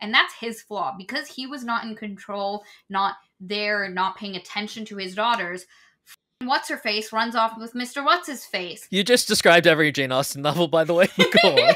And that's his flaw. Because he was not in control, not there, not paying attention to his daughters, What's-Her-Face runs off with Mr. What's-His-Face. You just described every Jane Austen novel, by the way. Go on.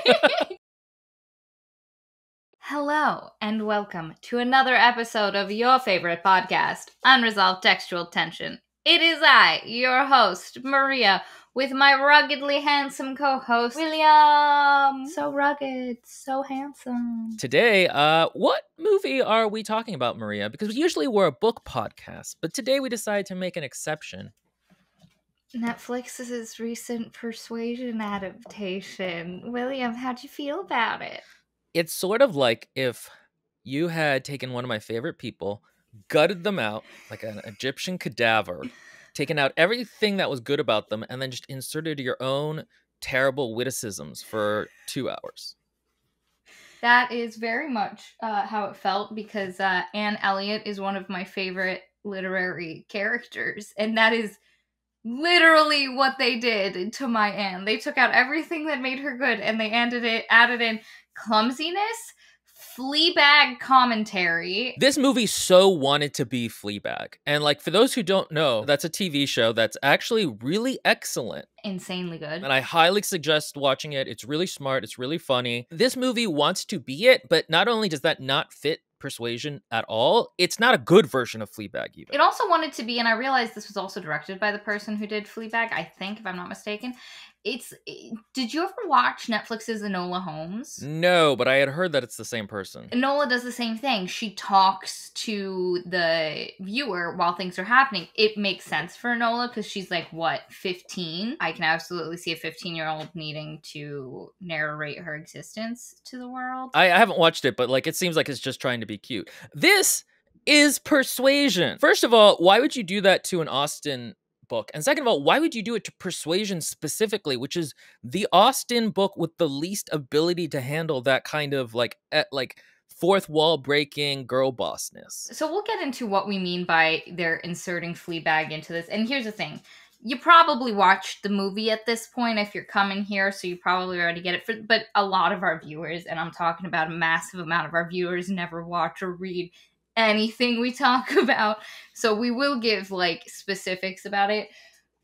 Hello, and welcome to another episode of your favorite podcast, Unresolved Textual Tension. It is I, your host, Maria, with my ruggedly handsome co-host, William. So rugged, so handsome. Today, what movie are we talking about, Maria? Because usually we're a book podcast, but today we decided to make an exception. Netflix's recent Persuasion adaptation. William, how'd you feel about it? It's sort of like if you had taken one of my favorite people, gutted them out like an Egyptian cadaver, taken out everything that was good about them, and then just inserted your own terrible witticisms for 2 hours. That is very much how it felt, because Anne Elliot is one of my favorite literary characters, and that is literally what they did to my Anne. They took out everything that made her good, and they added in clumsiness, Fleabag commentary. This movie so wanted to be Fleabag. And like, for those who don't know, that's a TV show that's actually really excellent. Insanely good. And I highly suggest watching it. It's really smart. It's really funny. This movie wants to be it, but not only does that not fit Persuasion at all, it's not a good version of Fleabag even. It also wanted to be, and I realized this was also directed by the person who did Fleabag, I think, if I'm not mistaken. Did you ever watch Netflix's Enola Holmes? No, but I had heard that it's the same person. Enola does the same thing. She talks to the viewer while things are happening. It makes sense for Enola because she's like, 15? I can absolutely see a 15-year-old needing to narrate her existence to the world. I haven't watched it, but like, it seems like it's just trying to be cute. This is Persuasion. First of all, why would you do that to an Austen book? And second of all, why would you do it to Persuasion specifically, which is the Austen book with the least ability to handle that kind of like fourth wall breaking girl bossness? So we'll get into what we mean by they're inserting Fleabag into this. And here's the thing. You probably watched the movie at this point if you're coming here, so you probably already get it. But a lot of our viewers, and I'm talking about a massive amount of our viewers, never watch or read anything we talk about, so we will give like specifics about it.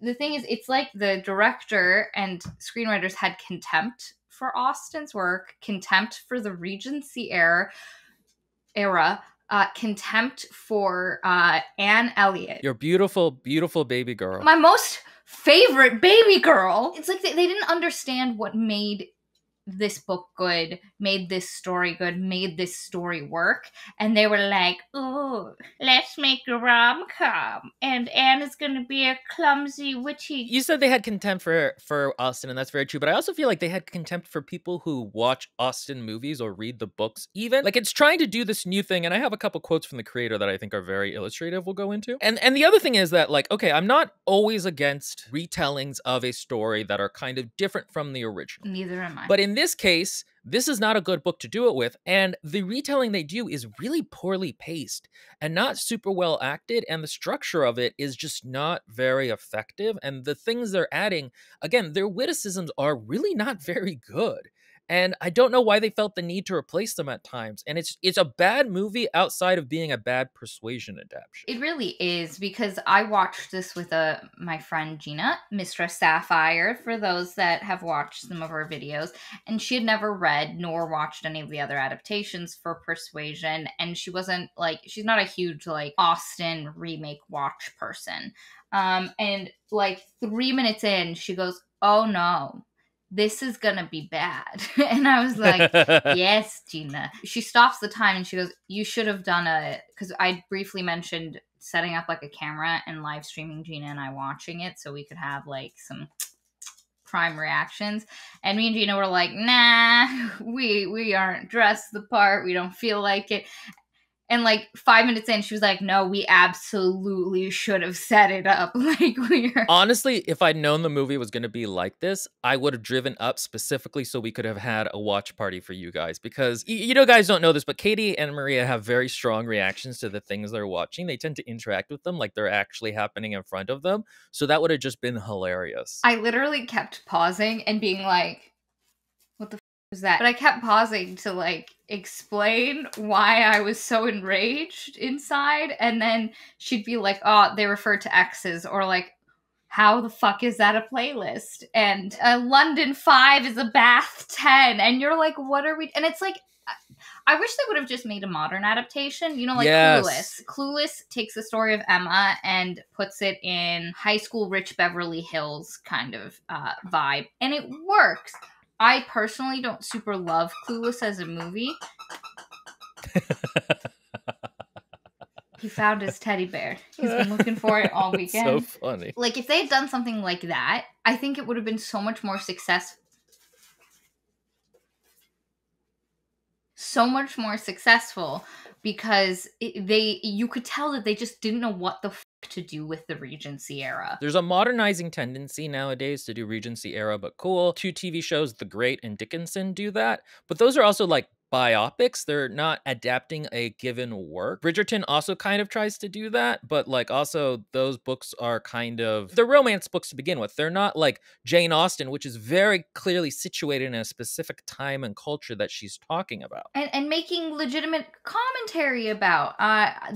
The thing is, it's like the director and screenwriters had contempt for Austen's work, contempt for the Regency era, contempt for Anne Elliot. Your beautiful, beautiful baby girl. My most favorite baby girl. It's like they didn't understand what made this book good, made this story good, made this story work, and they were like, "Ooh, let's make a rom-com, and Anne is gonna be a clumsy, witchy." You said they had contempt for Austen, and that's very true, but I also feel like they had contempt for people who watch Austen movies or read the books even. Like, it's trying to do this new thing, and I have a couple quotes from the creator that I think are very illustrative we'll go into. And the other thing is that, like, okay, I'm not always against retellings of a story that are kind of different from the original. Neither am I. But in this case, this is not a good book to do it with, and the retelling they do is really poorly paced and not super well acted, and the structure of it is just not very effective, and the things they're adding, again, their witticisms are really not very good. And I don't know why they felt the need to replace them at times. And it's a bad movie outside of being a bad Persuasion adaptation. It really is, because I watched this with my friend Gina, Mistress Sapphire, for those that have watched some of her videos. And she had never read nor watched any of the other adaptations for Persuasion. And she wasn't like, she's not a huge like Austen remake watch person. And like 3 minutes in, she goes, "Oh no, this is gonna be bad." And I was like, "Yes, Gina." She stops the time and she goes, "You should have done because I briefly mentioned setting up like a camera and live streaming Gina and I watching it so we could have like some prime reactions." And me and Gina were like, "Nah, we aren't dressed the part. We don't feel like it." And like 5 minutes in, she was like, "No, we absolutely should have set it up like we're..." Honestly, if I'd known the movie was going to be like this, I would have driven up specifically so we could have had a watch party for you guys. Because, you know, guys don't know this, but Katie and Maria have very strong reactions to the things they're watching. They tend to interact with them like they're actually happening in front of them. So that would have just been hilarious. I literally kept pausing and being like, "What the But I kept pausing to like explain why I was so enraged inside, and then she'd be like, "Oh, they refer to exes," or like, "How the fuck is that a playlist?" And London 5 is a Bath 10, and you're like, "What are we?" And it's like, I wish they would have just made a modern adaptation. You know, like Yes. Clueless. Clueless takes the story of Emma and puts it in high school rich Beverly Hills kind of vibe. And it works. I personally don't super love Clueless as a movie. He found his teddy bear. He's been looking for it all weekend. So funny. Like, if they had done something like that, I think it would have been so much more successful. Because you could tell that they just didn't know what the fuck to do with the Regency era. There's a modernizing tendency nowadays to do Regency era, but cool. 2 TV shows, The Great and Dickinson, do that. But those are also like biopics. They're not adapting a given work. Bridgerton also kind of tries to do that, but like also those books are kind of, they're romance books to begin with. They're not like Jane Austen, which is very clearly situated in a specific time and culture that she's talking about. And making legitimate commentary about.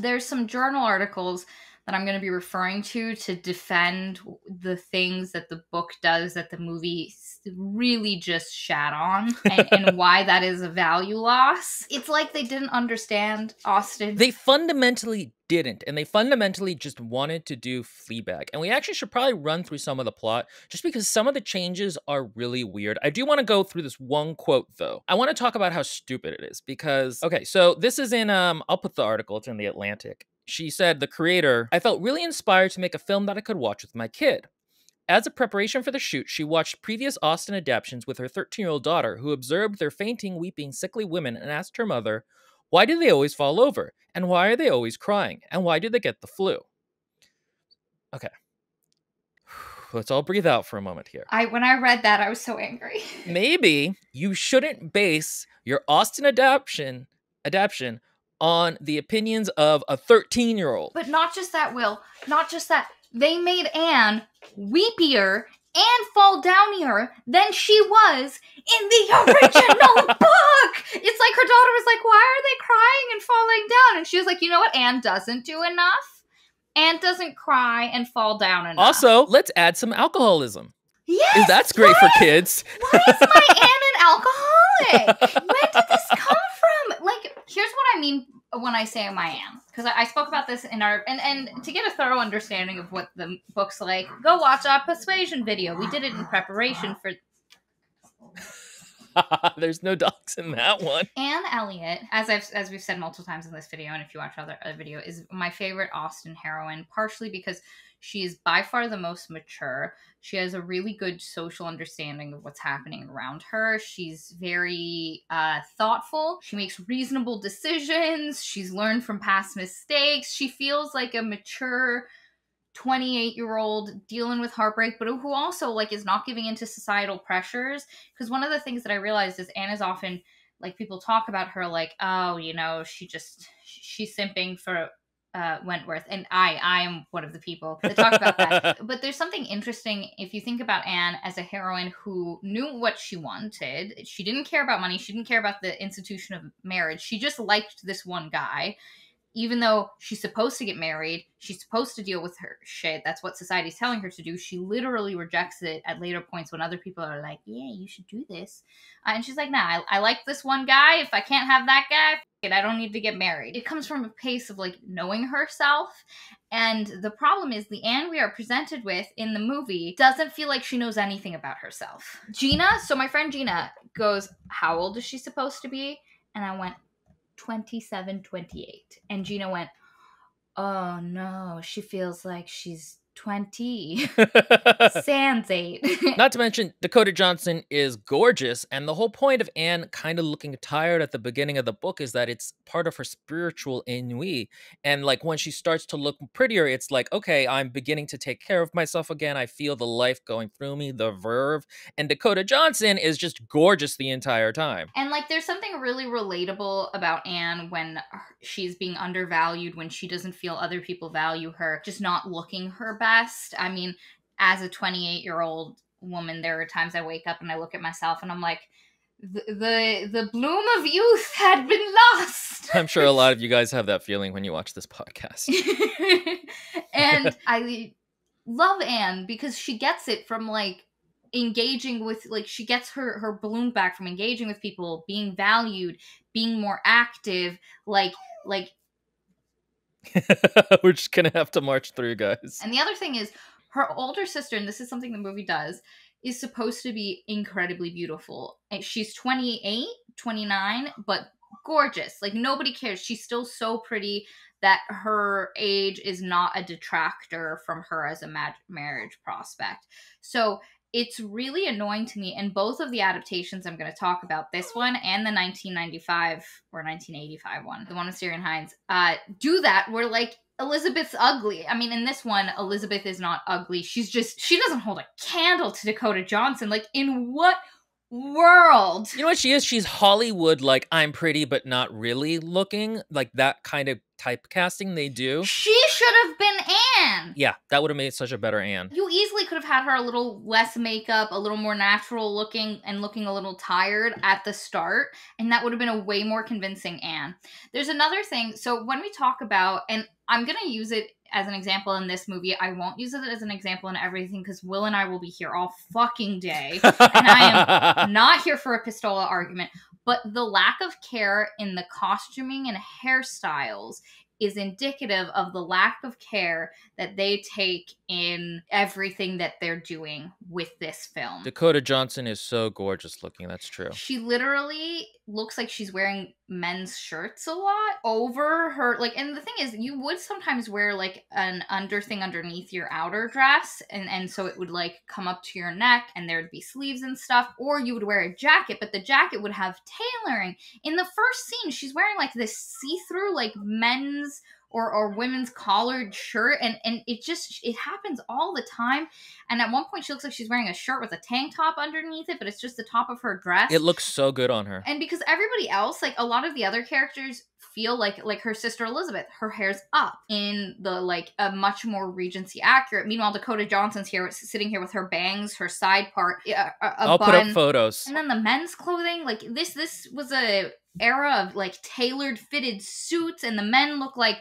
There's some journal articles that I'm going to be referring to defend the things that the book does that the movie really just shat on, and why that is a value loss. It's like they didn't understand Austen. They fundamentally didn't, and they fundamentally just wanted to do Fleabag. And we actually should probably run through some of the plot, just because some of the changes are really weird. I do want to go through this one quote, though. I want to talk about how stupid it is, because, okay, so this is in, I'll put the article, it's in The Atlantic. She said, the creator, "I felt really inspired to make a film that I could watch with my kid. As a preparation for the shoot, she watched previous Austen adaptations with her 13-year-old daughter, who observed their fainting, weeping, sickly women and asked her mother, why do they always fall over? And why are they always crying? And why do they get the flu?" Okay. Let's all breathe out for a moment here. When I read that, I was so angry. Maybe you shouldn't base your Austen adaptation on the opinions of a 13-year-old. But not just that, Will. Not just that. They made Anne weepier and fall downier than she was in the original book. It's like her daughter was like, why are they crying and falling down? And she was like, you know what Anne doesn't do enough? Anne doesn't cry and fall down enough. Also, let's add some alcoholism. Yes! That's great for kids. Why is my Anne an alcoholic? When did this come from? Like, here's what I mean when I say my Anne. Because I spoke about this in our... And to get a thorough understanding of what the book's like, go watch our Persuasion video. We did it in preparation for... There's no dogs in that one. Anne Elliot, as we've said multiple times in this video, and if you watch other video, is my favorite Austen heroine, partially because she is by far the most mature. She has a really good social understanding of what's happening around her. She's very thoughtful. She makes reasonable decisions. She's learned from past mistakes. She feels like a mature 28-year-old dealing with heartbreak, but who also like is not giving into societal pressures. Because one of the things that I realized is Anne is often like, people talk about her like, oh, you know, she's simping for Wentworth, and I am one of the people that talk about that. But there's something interesting if you think about Anne as a heroine who knew what she wanted. She didn't care about money. She didn't care about the institution of marriage. She just liked this one guy. Even though she's supposed to get married, she's supposed to deal with her shit. That's what society's telling her to do. She literally rejects it at later points when other people are like, yeah, you should do this. And she's like, nah, I like this one guy. If I can't have that guy, I don't need to get married. It comes from a place of like knowing herself. And the problem is the Anne we are presented with in the movie doesn't feel like she knows anything about herself. Gina, so my friend Gina goes, how old is she supposed to be? And I went, 27, 28. And Gina went, oh no, she feels like she's 20. Sans 8. Not to mention, Dakota Johnson is gorgeous, and the whole point of Anne kind of looking tired at the beginning of the book is that it's part of her spiritual ennui. And like when she starts to look prettier, it's like, okay, I'm beginning to take care of myself again. I feel the life going through me, the verve. And Dakota Johnson is just gorgeous the entire time. And like there's something really relatable about Anne when she's being undervalued, when she doesn't feel other people value her, just not looking her best. I mean, as a 28-year-old woman, there are times I wake up and I look at myself and I'm like, the bloom of youth had been lost. I'm sure a lot of you guys have that feeling when you watch this podcast. And I love Anne because she gets it from like engaging with, like, she gets her bloom back from engaging with people, being valued, being more active, like We're just gonna have to march through, guys. And the other thing is, her older sister, and this is something the movie does, is supposed to be incredibly beautiful. And she's 28, 29, but gorgeous. Like, nobody cares. She's still so pretty that her age is not a detractor from her as a marriage prospect. So it's really annoying to me. And both of the adaptations I'm going to talk about, this one and the 1995 or 1985 one, the one with Syrian Hines, do that where, like, Elizabeth's ugly. I mean, in this one, Elizabeth is not ugly. She doesn't hold a candle to Dakota Johnson. Like, in what world? You know what she is? She's Hollywood, like, I'm pretty but not really looking. Like, that kind of typecasting they do. She should have been Anne. Yeah, that would have made such a better Anne. You easily could have had her a little less makeup, a little more natural looking, and looking a little tired at the start, and that would have been a way more convincing Anne. There's another thing. So when we talk about, and I'm going to use it as an example in this movie, I won't use it as an example in everything because Will and I will be here all fucking day, and I am not here for a pistola argument. But the lack of care in the costuming and hairstyles is indicative of the lack of care that they take in everything that they're doing with this film. Dakota Johnson is so gorgeous looking, that's true. She literally looks like she's wearing men's shirts a lot over her, like, and the thing is, you would sometimes wear like an thing underneath your outer dress, and so it would like come up to your neck and there'd be sleeves and stuff, or you would wear a jacket, but the jacket would have tailoring. In the first scene, she's wearing like this see-through like men's or women's collared shirt, and it happens all the time. And at one point she looks like she's wearing a shirt with a tank top underneath it, but it's just the top of her dress. It looks so good on her. And because everybody else, like a lot of the other characters feel like her sister Elizabeth, her hair's up in the like a much more Regency accurate. Meanwhile, Dakota Johnson's here, sitting here with her bangs, her side part, I'll put up photos. And then the men's clothing, like this was a era of like tailored fitted suits, and the men look like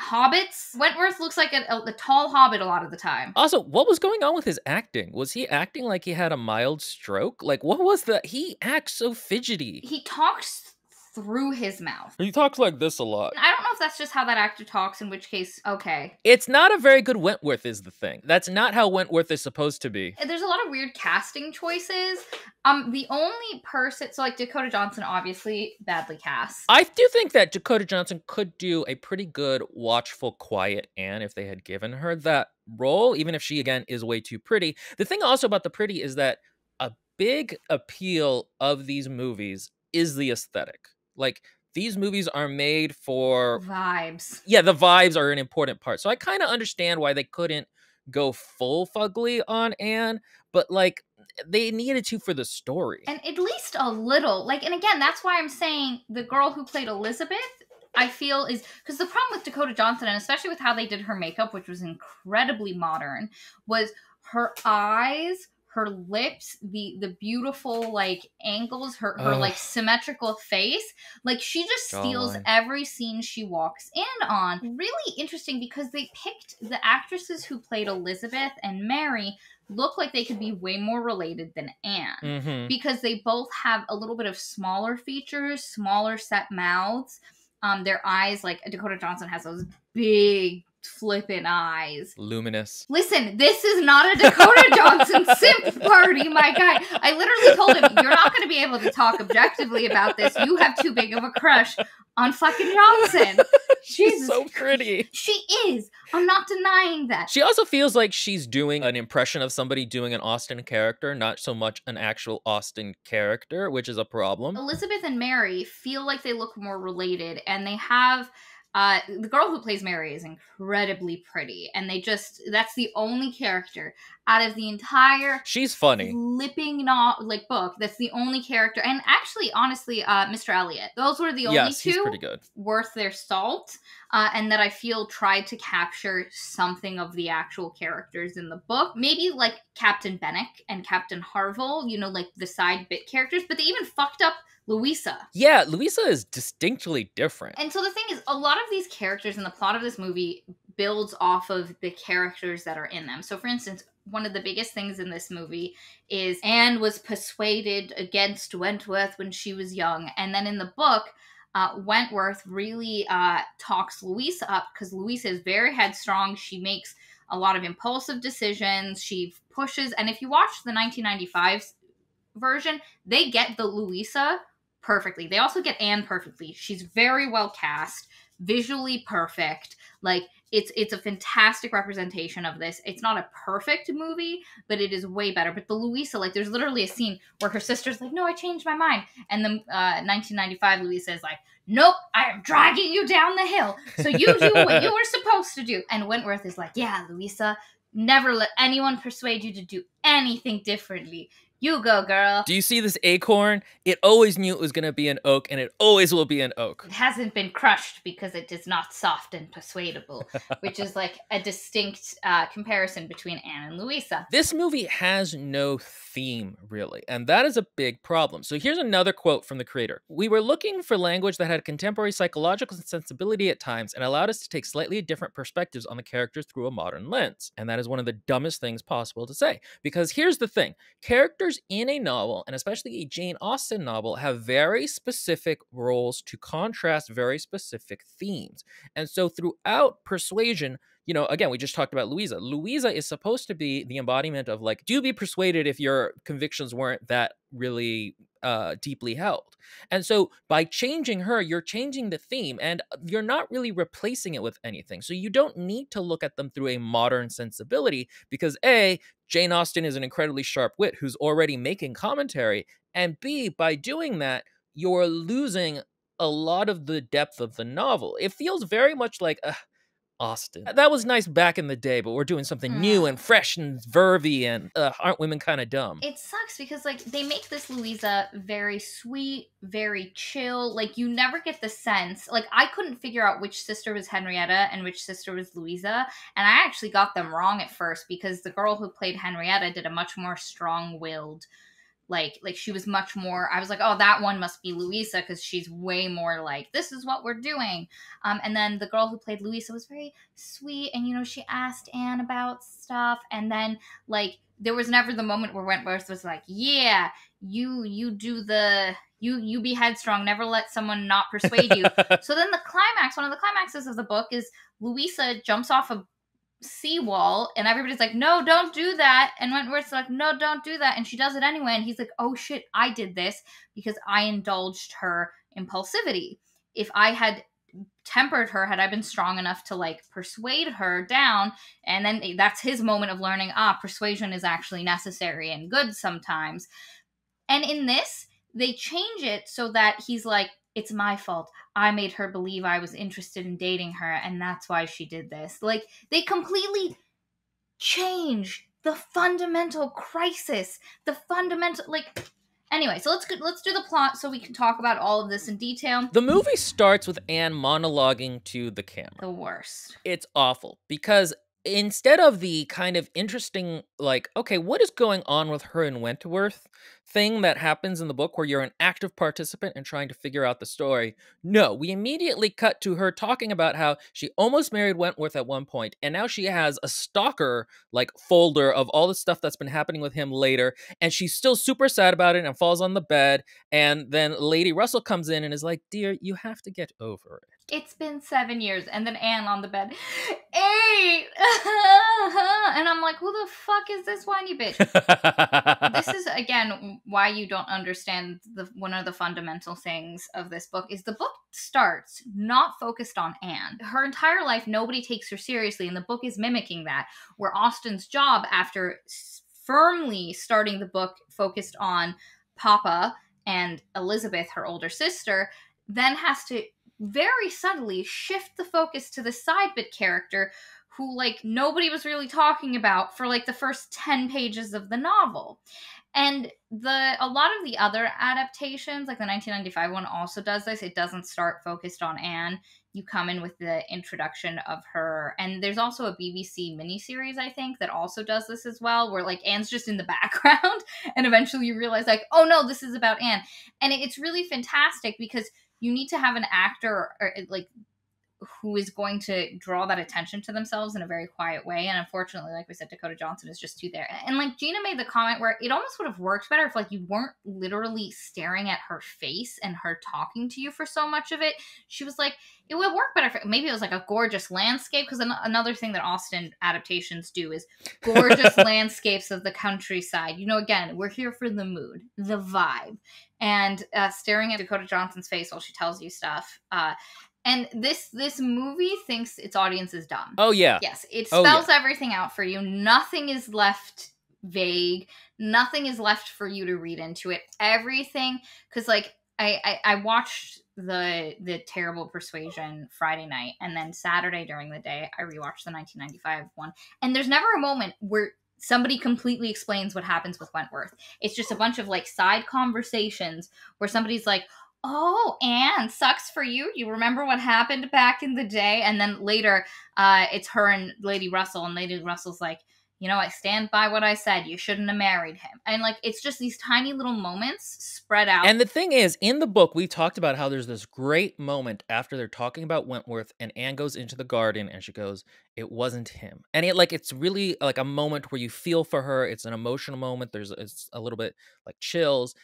hobbits. Wentworth looks like a tall hobbit a lot of the time. Also, what was going on with his acting? Was he acting like he had a mild stroke? Like, what was that? He acts so fidgety. He talks through his mouth. He talks like this a lot. I don't know if that's just how that actor talks, in which case, okay. It's not a very good Wentworth is the thing. That's not how Wentworth is supposed to be. There's a lot of weird casting choices. The only person, so like Dakota Johnson, obviously badly cast. I do think that Dakota Johnson could do a pretty good, watchful, quiet Anne if they had given her that role, even if she, again, is way too pretty. The thing also about the pretty is that a big appeal of these movies is the aesthetic. Like, these movies are made for vibes. Yeah, the vibes are an important part. So I kind of understand why they couldn't go full fugly on Anne, but like they needed to for the story. And at least a little. Like, and again, that's why I'm saying the girl who played Elizabeth, I feel is, because the problem with Dakota Johnson, and especially with how they did her makeup, which was incredibly modern, was her eyes, her lips, the beautiful like angles, her like symmetrical face. Like, she just steals every scene she walks in on. Really interesting because they picked the actresses who played Elizabeth and Mary look like they could be way more related than Anne, because they both have a little bit of smaller features, smaller set mouths. Their eyes, like Dakota Johnson has those big flippin' eyes. Luminous. Listen, this is not a Dakota Johnson simp party, my guy. I literally told him, you're not going to be able to talk objectively about this. You have too big of a crush on fucking Johnson. She's so pretty. She is. I'm not denying that. She also feels like she's doing an impression of somebody doing an Austen character, not so much an actual Austen character, which is a problem. Elizabeth and Mary feel like they look more related, and they have The girl who plays Mary is incredibly pretty, and that's the only character out of the entire She's funny. flipping book that's the only character. And actually, honestly, Mr. Elliot, those were the only Yes, he's two pretty good. worth their salt, and that I feel tried to capture something of the actual characters in the book. Maybe like Captain Bennick and Captain Harville, like the side bit characters, but they even fucked up Louisa. Yeah, Louisa is distinctly different. And so the thing is, a lot of these characters in the plot of this movie builds off of the characters that are in them. So for instance, one of the biggest things in this movie is Anne was persuaded against Wentworth when she was young. And then in the book, Wentworth really talks Louisa up, because Louisa is very headstrong. She makes a lot of impulsive decisions. She pushes. And if you watch the 1995 version, they get the Louisa perfectly. They also get Anne perfectly. She's very well cast, visually perfect. Like, it's a fantastic representation of this. It's not a perfect movie, but it is way better. But the Louisa, like, there's literally a scene where her sister's like, no, I changed my mind. And the 1995 Louisa is like, nope, I am dragging you down the hill. So you do what you were supposed to do. And Wentworth is like, yeah, Louisa, never let anyone persuade you to do anything differently. You go, girl. Do you see this acorn? It always knew it was going to be an oak, and it always will be an oak. It hasn't been crushed because it is not soft and persuadable, which is like a distinct comparison between Anne and Louisa. This movie has no theme, really, and that is a big problem. So here's another quote from the creator. We were looking for language that had contemporary psychological sensibility at times and allowed us to take slightly different perspectives on the characters through a modern lens. And that is one of the dumbest things possible to say. Because here's the thing. Characters in a novel, and especially a Jane Austen novel, have very specific roles to contrast very specific themes. And so throughout Persuasion, again, we just talked about Louisa. Louisa is supposed to be the embodiment of like, do be persuaded if your convictions weren't that really deeply held. And so by changing her, you're changing the theme, and you're not really replacing it with anything. So you don't need to look at them through a modern sensibility, because A, Jane Austen is an incredibly sharp wit who's already making commentary, and B, by doing that, you're losing a lot of the depth of the novel. It feels very much like Austen. That was nice back in the day, but we're doing something new and fresh and vervy, and aren't women kind of dumb? It sucks because, like, they make this Louisa very sweet, very chill. Like, you never get the sense. Like, I couldn't figure out which sister was Henrietta and which sister was Louisa, and I actually got them wrong at first because the girl who played Henrietta did a much more strong-willed, like she was much more, I was like, oh, that one must be Louisa because she's way more like, this is what we're doing. And then the girl who played Louisa was very sweet, and she asked Anne about stuff, and then like there was never the moment where Wentworth was like, yeah, you do the you be headstrong, never let someone not persuade you. So then one of the climaxes of the book is Louisa jumps off a seawall, and everybody's like, no, don't do that. And Wentworth's like, no, don't do that. And she does it anyway. And he's like, oh shit, I did this because I indulged her impulsivity. If I had tempered her, had I been strong enough to like persuade her down, and then that's his moment of learning, persuasion is actually necessary and good sometimes. And in this, they change it so that he's like, it's my fault. I made her believe I was interested in dating her, and that's why she did this. Like, they completely change the fundamental crisis. Anyway, so let's do the plot so we can talk about all of this in detail. The movie starts with Anne monologuing to the camera. The worst. It's awful, because instead of the kind of interesting, like, okay, what is going on with her and Wentworth thing that happens in the book where you're an active participant and trying to figure out the story, no, we immediately cut to her talking about how she almost married Wentworth at one point, and now she has a stalker, like, folder of all the stuff that's been happening with him later, and she's still super sad about it and falls on the bed, and then Lady Russell comes in and is like, dear, you have to get over it. It's been 7 years. And then Anne on the bed, 8. And I'm like, who the fuck is this whiny bitch? This is, again, why you don't understand one of the fundamental things of this book is the book starts not focused on Anne. Her entire life, nobody takes her seriously. And the book is mimicking that, where Austen's job, after firmly starting the book focused on Papa and Elizabeth, her older sister, then has to very subtly shift the focus to the side bit character who like nobody was really talking about for like the first 10 pages of the novel. And a lot of the other adaptations, like the 1995 one also does this. It doesn't start focused on Anne. You come in with the introduction of her. And there's also a BBC miniseries, I think, that also does this as well, where like Anne's just in the background and eventually you realize like, oh no, this is about Anne. And it's really fantastic because you need to have an actor or like who is going to draw that attention to themselves in a very quiet way. And unfortunately, like we said, Dakota Johnson is just too there. And like Gina made the comment where it almost would have worked better if like you weren't literally staring at her face and her talking to you for so much of it. She was like, it would work better if maybe it was like a gorgeous landscape. Because another thing that Austen adaptations do is gorgeous landscapes of the countryside. You know, again, we're here for the mood, the vibe. And staring at Dakota Johnson's face while she tells you stuff. And this movie thinks its audience is dumb. Oh, yeah. Yes, it spells everything out for you. Nothing is left vague. Nothing is left for you to read into it. Everything, because like I watched the terrible Persuasion Friday night, and then Saturday during the day I rewatched the 1995 one. And there's never a moment where somebody completely explains what happens with Wentworth. It's just a bunch of like side conversations where somebody's like, oh, Anne, sucks for you. You remember what happened back in the day? And then later, it's her and Lady Russell, and Lady Russell's like, you know, I stand by what I said. You shouldn't have married him. And like, it's just these tiny little moments spread out. And the thing is, in the book, we talked about how there's this great moment after they're talking about Wentworth, and Anne goes into the garden and she goes, it wasn't him. And it's really like a moment where you feel for her. It's an emotional moment. It's a little bit like chills.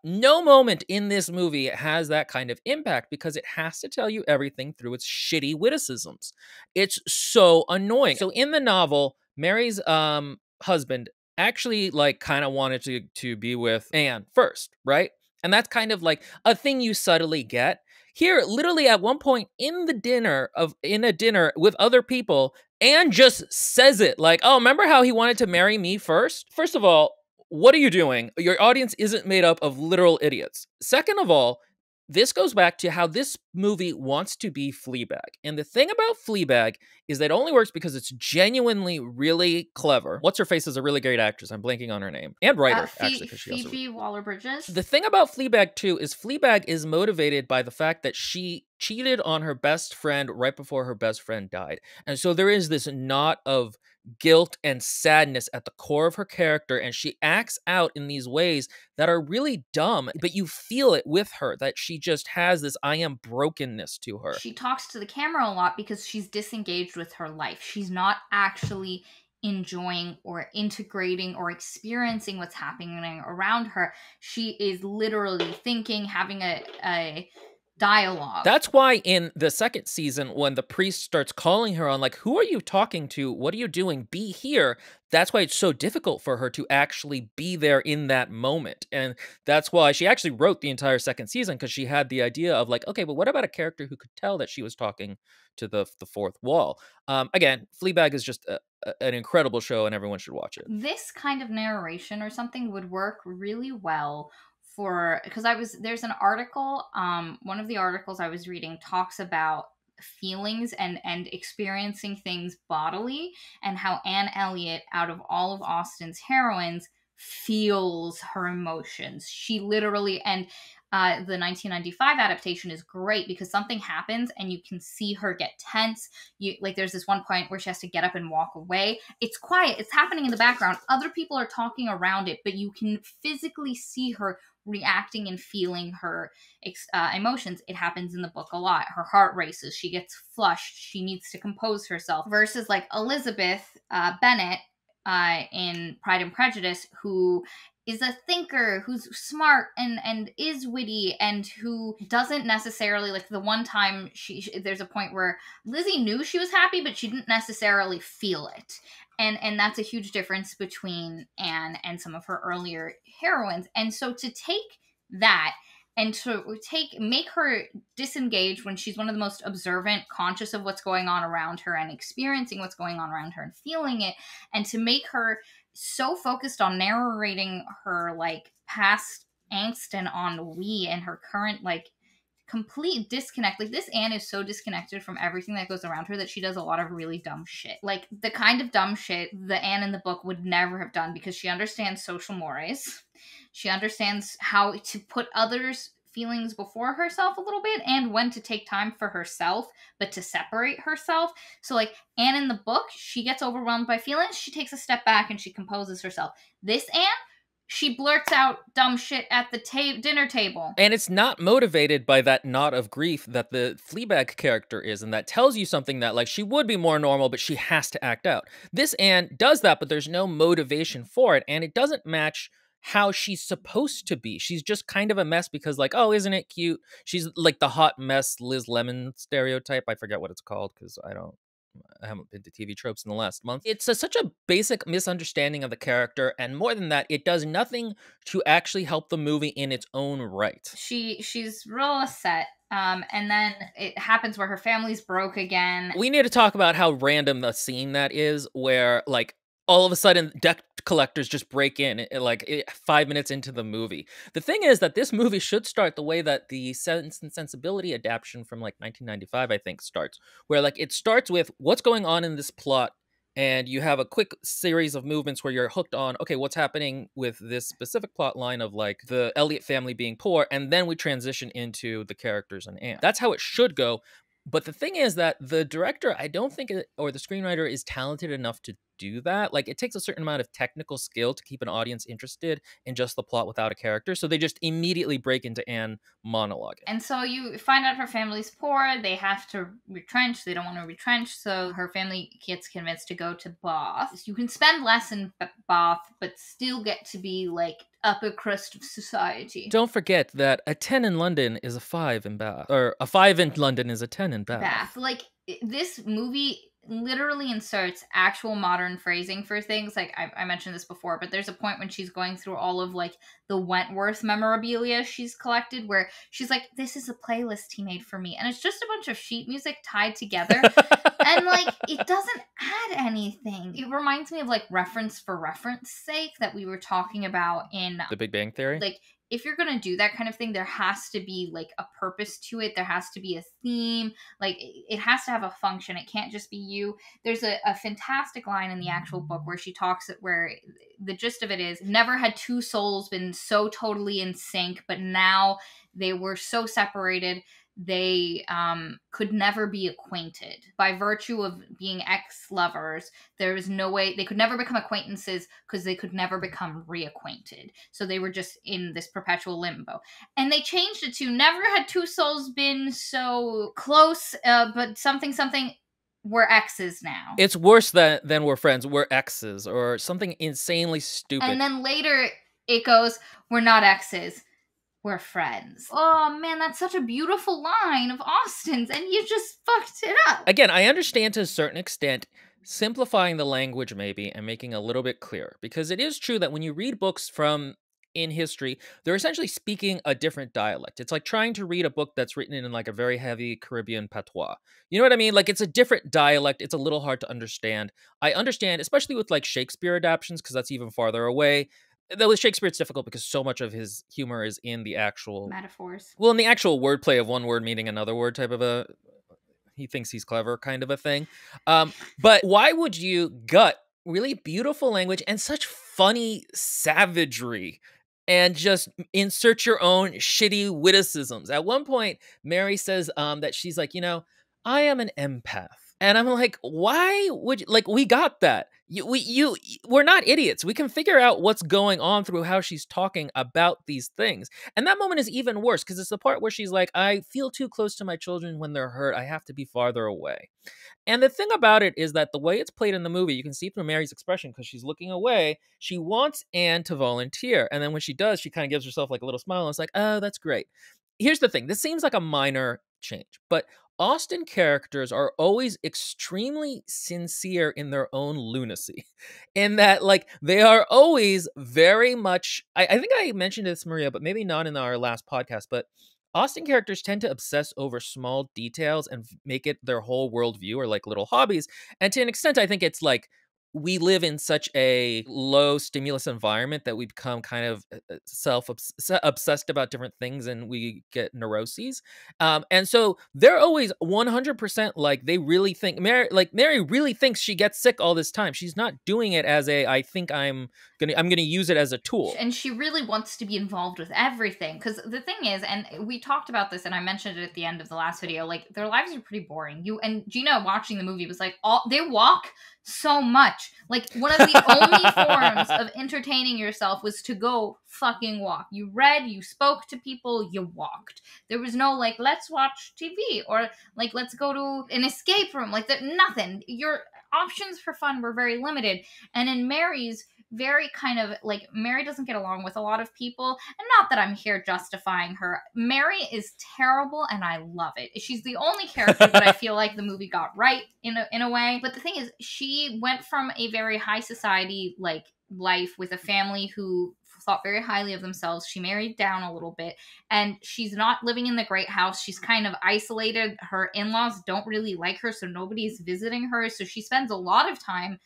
No moment in this movie has that kind of impact because it has to tell you everything through its shitty witticisms. It's so annoying. So in the novel, Mary's husband actually like kind of wanted to be with Anne first, right? And that's kind of like a thing you subtly get. Here, literally at one point in a dinner with other people, Anne just says it like, oh, remember how he wanted to marry me first? First of all, what are you doing? Your audience isn't made up of literal idiots. Second of all, this goes back to how this movie wants to be Fleabag. And the thing about Fleabag is that it only works because it's genuinely really clever. What's-her-face is a really great actress. I'm blanking on her name. And writer, actually. Phoebe Waller-Bridges. The thing about Fleabag, too, is Fleabag is motivated by the fact that she cheated on her best friend right before her best friend died. And so there is this knot of guilt and sadness at the core of her character, and she acts out in these ways that are really dumb, but you feel it with her, that she just has this I am brokenness to her. She talks to the camera a lot because she's disengaged with her life. She's not actually enjoying or integrating or experiencing what's happening around her. She is literally thinking, having a dialogue. That's why in the second season, when the priest starts calling her on, like, who are you talking to? What are you doing? Be here. That's why it's so difficult for her to actually be there in that moment. And that's why she actually wrote the entire second season, because she had the idea of like, okay, but what about a character who could tell that she was talking to the fourth wall? Again, Fleabag is just an incredible show, and everyone should watch it. This kind of narration or something would work really well because there's an article, one of the articles I was reading talks about feelings and experiencing things bodily, and how Anne Elliot, out of all of Austen's heroines, feels her emotions. She literally, and the 1995 adaptation is great because something happens and you can see her get tense. There's this one point where she has to get up and walk away. It's quiet. It's happening in the background. Other people are talking around it, but you can physically see her reacting and feeling her emotions. It happens in the book a lot. Her heart races. She gets flushed. She needs to compose herself. Versus like Elizabeth Bennet in Pride and Prejudice, who is a thinker, who's smart and is witty, and who doesn't necessarily, like the one time there's a point where Lizzie knew she was happy, but she didn't necessarily feel it. And that's a huge difference between Anne and some of her earlier heroines. And so to take that and to make her disengage when she's one of the most observant, conscious of what's going on around her and experiencing what's going on around her and feeling it, and to make her so focused on narrating her like past angst and ennui and her current like complete disconnect. Like, this Anne is so disconnected from everything that goes around her that she does a lot of really dumb shit. Like, the kind of dumb shit the Anne in the book would never have done, because she understands social mores. She understands how to put others' feelings before herself a little bit, and when to take time for herself, but to separate herself. So, like, Anne in the book, she gets overwhelmed by feelings, she takes a step back and she composes herself. This Anne, she blurts out dumb shit at the dinner table. And it's not motivated by that knot of grief that the Fleabag character is, and that tells you something that, like, she would be more normal, but she has to act out. This Anne does that, but there's no motivation for it, and it doesn't match how she's supposed to be. She's just kind of a mess because, like, oh, isn't it cute? She's like the hot mess Liz Lemon stereotype. I forget what it's called because I haven't been to TV tropes in the last month. It's such a basic misunderstanding of the character, and more than that, it does nothing to actually help the movie in its own right. She's real upset. And then it happens where her family's broke again. We need to talk about how random the scene that is, where, like, all of a sudden debt collectors just break in, 5 minutes into the movie. The thing is that this movie should start the way that the Sense and Sensibility adaptation from, like, 1995, I think, starts, where, like, it starts with what's going on in this plot, and you have a quick series of movements where you're hooked on, okay, what's happening with this specific plot line of, like, the Elliot family being poor, and then we transition into the characters and Anne. That's how it should go. But the thing is that the director, I don't think, or the screenwriter is talented enough to do that. Like, it takes a certain amount of technical skill to keep an audience interested in just the plot without a character. So they just immediately break into Anne monologuing. And so you find out her family's poor. They have to retrench. They don't want to retrench. So her family gets convinced to go to Bath. You can spend less in Bath, but still get to be, like, upper crust of society. Don't forget that a 10 in London is a 5 in Bath. Or a 5 in London is a 10 in Bath. Like, this movie literally inserts actual modern phrasing for things. Like, I mentioned this before, but there's a point when she's going through all of, like, the Wentworth memorabilia she's collected, where she's like, this is a playlist he made for me, and it's just a bunch of sheet music tied together. And, like, it doesn't add anything. It reminds me of, like, reference for reference sake that we were talking about in The Big Bang Theory. Like, if you're going to do that kind of thing, there has to be, like, a purpose to it. There has to be a theme. Like, it has to have a function. It can't just be you. There's a fantastic line in the actual book where she talks, where the gist of it is, never had two souls been so totally in sync, but now they were so separated they could never be acquainted. By virtue of being ex-lovers, there was no way they could never become acquaintances, because they could never become reacquainted. So they were just in this perpetual limbo. And they changed it to, never had two souls been so close, but something we're exes now. It's worse than we're friends. We're exes, or something insanely stupid. And then later it goes, we're not exes, we're friends. Oh man, that's such a beautiful line of Austen's, and you just fucked it up. Again, I understand to a certain extent simplifying the language maybe and making it a little bit clearer, because it is true that when you read books from in history, they're essentially speaking a different dialect. It's like trying to read a book that's written in, like, a very heavy Caribbean patois. You know what I mean? Like, it's a different dialect. It's a little hard to understand. I understand, especially with, like, Shakespeare adaptions, because that's even farther away. Though with Shakespeare, it's difficult because so much of his humor is in the actual metaphors. Well, in the actual wordplay of one word meaning another word type of a, he thinks he's clever kind of a thing. But why would you gut really beautiful language and such funny savagery and just insert your own shitty witticisms? At one point, Mary says that she's like, I am an empath. And I'm like, why would you, like, we got that. We're not idiots. We can figure out what's going on through how she's talking about these things. And that moment is even worse because it's the part where she's like, I feel too close to my children when they're hurt. I have to be farther away. And the thing about it is that the way it's played in the movie, you can see through Mary's expression because she's looking away. She wants Anne to volunteer. And then when she does, she kind of gives herself like a little smile. And it's like, oh, that's great. Here's the thing. This seems like a minor change, but Austen characters are always extremely sincere in their own lunacy, in that, like, they are always very much, I think I mentioned this, Maria, but maybe not in our last podcast, but Austen characters tend to obsess over small details and make it their whole worldview or like little hobbies. And to an extent, I think it's like we live in such a low stimulus environment that we become kind of obsessed about different things and we get neuroses. And so they're always 100% like they really think Mary really thinks she gets sick all this time. She's not doing it as a I think I'm gonna use it as a tool. And she really wants to be involved with everything. Because the thing is, and we talked about this, and I mentioned it at the end of the last video, like, their lives are pretty boring. You and Gina watching the movie was like, they walk so much. Like, one of the only forms of entertaining yourself was to go fucking walk. You read, you spoke to people, you walked. There was no, like, let's watch TV, or, like, let's go to an escape room. Like, that, nothing. Your options for fun were very limited. And in Mary's, very kind of like, Mary doesn't get along with a lot of people, and not that I'm here justifying her. Mary is terrible and I love it. She's the only character that I feel like the movie got right in a way. But the thing is, she went from a very high society like life with a family who thought very highly of themselves. She married down a little bit, and she's not living in the great house. She's kind of isolated. Her in-laws don't really like her, so nobody's visiting her, so she spends a lot of time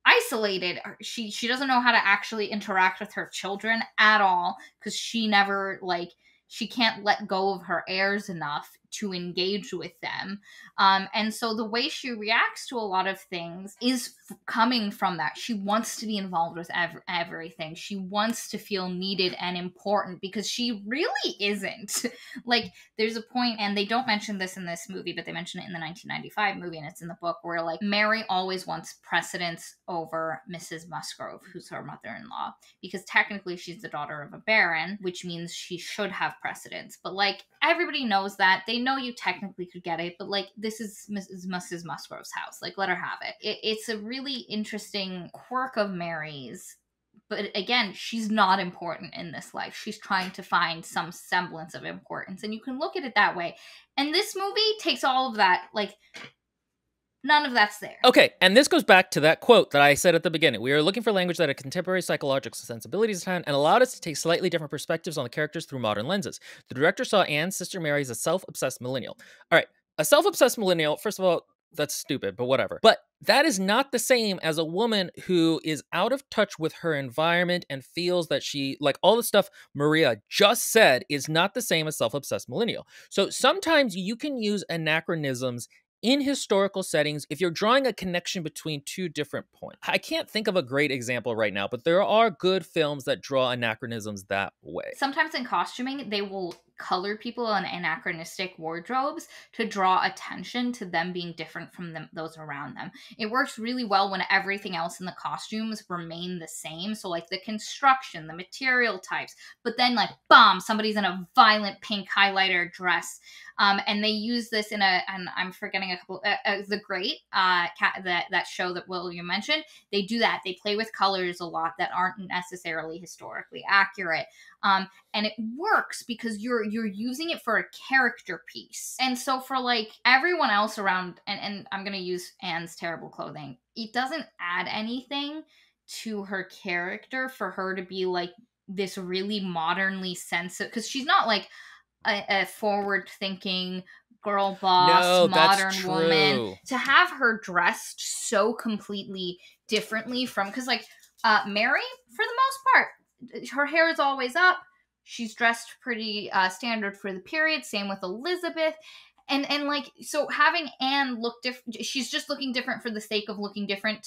isolated. She doesn't know how to actually interact with her children at all, because she never, like, she can't let go of her heirs enough to engage with them. And so the way she reacts to a lot of things is coming from that. She wants to be involved with everything. She wants to feel needed and important, because she really isn't. Like, there's a point, and they don't mention this in this movie, but they mention it in the 1995 movie, and it's in the book, where, like, Mary always wants precedence over Mrs. Musgrove, who's her mother-in-law, because technically she's the daughter of a baron, which means she should have precedence. But, like, everybody knows that. They know you technically could get it, but, like, this is Mrs. Musgrove's house. Like, let her have it. It's a really interesting quirk of Mary's. But again, she's not important in this life. She's trying to find some semblance of importance, and you can look at it that way. And this movie takes all of that, like, none of that's there. Okay, and this goes back to that quote that I said at the beginning. We are looking for language that had contemporary psychological sensibilities at the time and allowed us to take slightly different perspectives on the characters through modern lenses. The director saw Anne's sister Mary as a self-obsessed millennial. All right, a self-obsessed millennial, first of all, that's stupid, but whatever. But that is not the same as a woman who is out of touch with her environment and feels that she, like all the stuff Maria just said, is not the same as self-obsessed millennial. So sometimes you can use anachronisms in historical settings if you're drawing a connection between two different points. I can't think of a great example right now, but there are good films that draw anachronisms that way. Sometimes in costuming, they will color people in anachronistic wardrobes to draw attention to them being different from those around them. It works really well when everything else in the costumes remain the same. So, like, the construction, the material types, but then, like, bam, somebody's in a violent pink highlighter dress. And they use this in and I'm forgetting a couple, The Great, that show that William mentioned. They do that. They play with colors a lot that aren't necessarily historically accurate. And it works because you're using it for a character piece. And so for, like, everyone else around, and I'm going to use Anne's terrible clothing, it doesn't add anything to her character for her to be, like, this really modernly sensitive, because she's not, like, a forward-thinking girl boss, modern woman. To have her dressed so completely differently from, because, like, Mary, for the most part, her hair is always up. She's dressed pretty standard for the period. Same with Elizabeth. And like, so having Anne look different, she's just looking different for the sake of looking different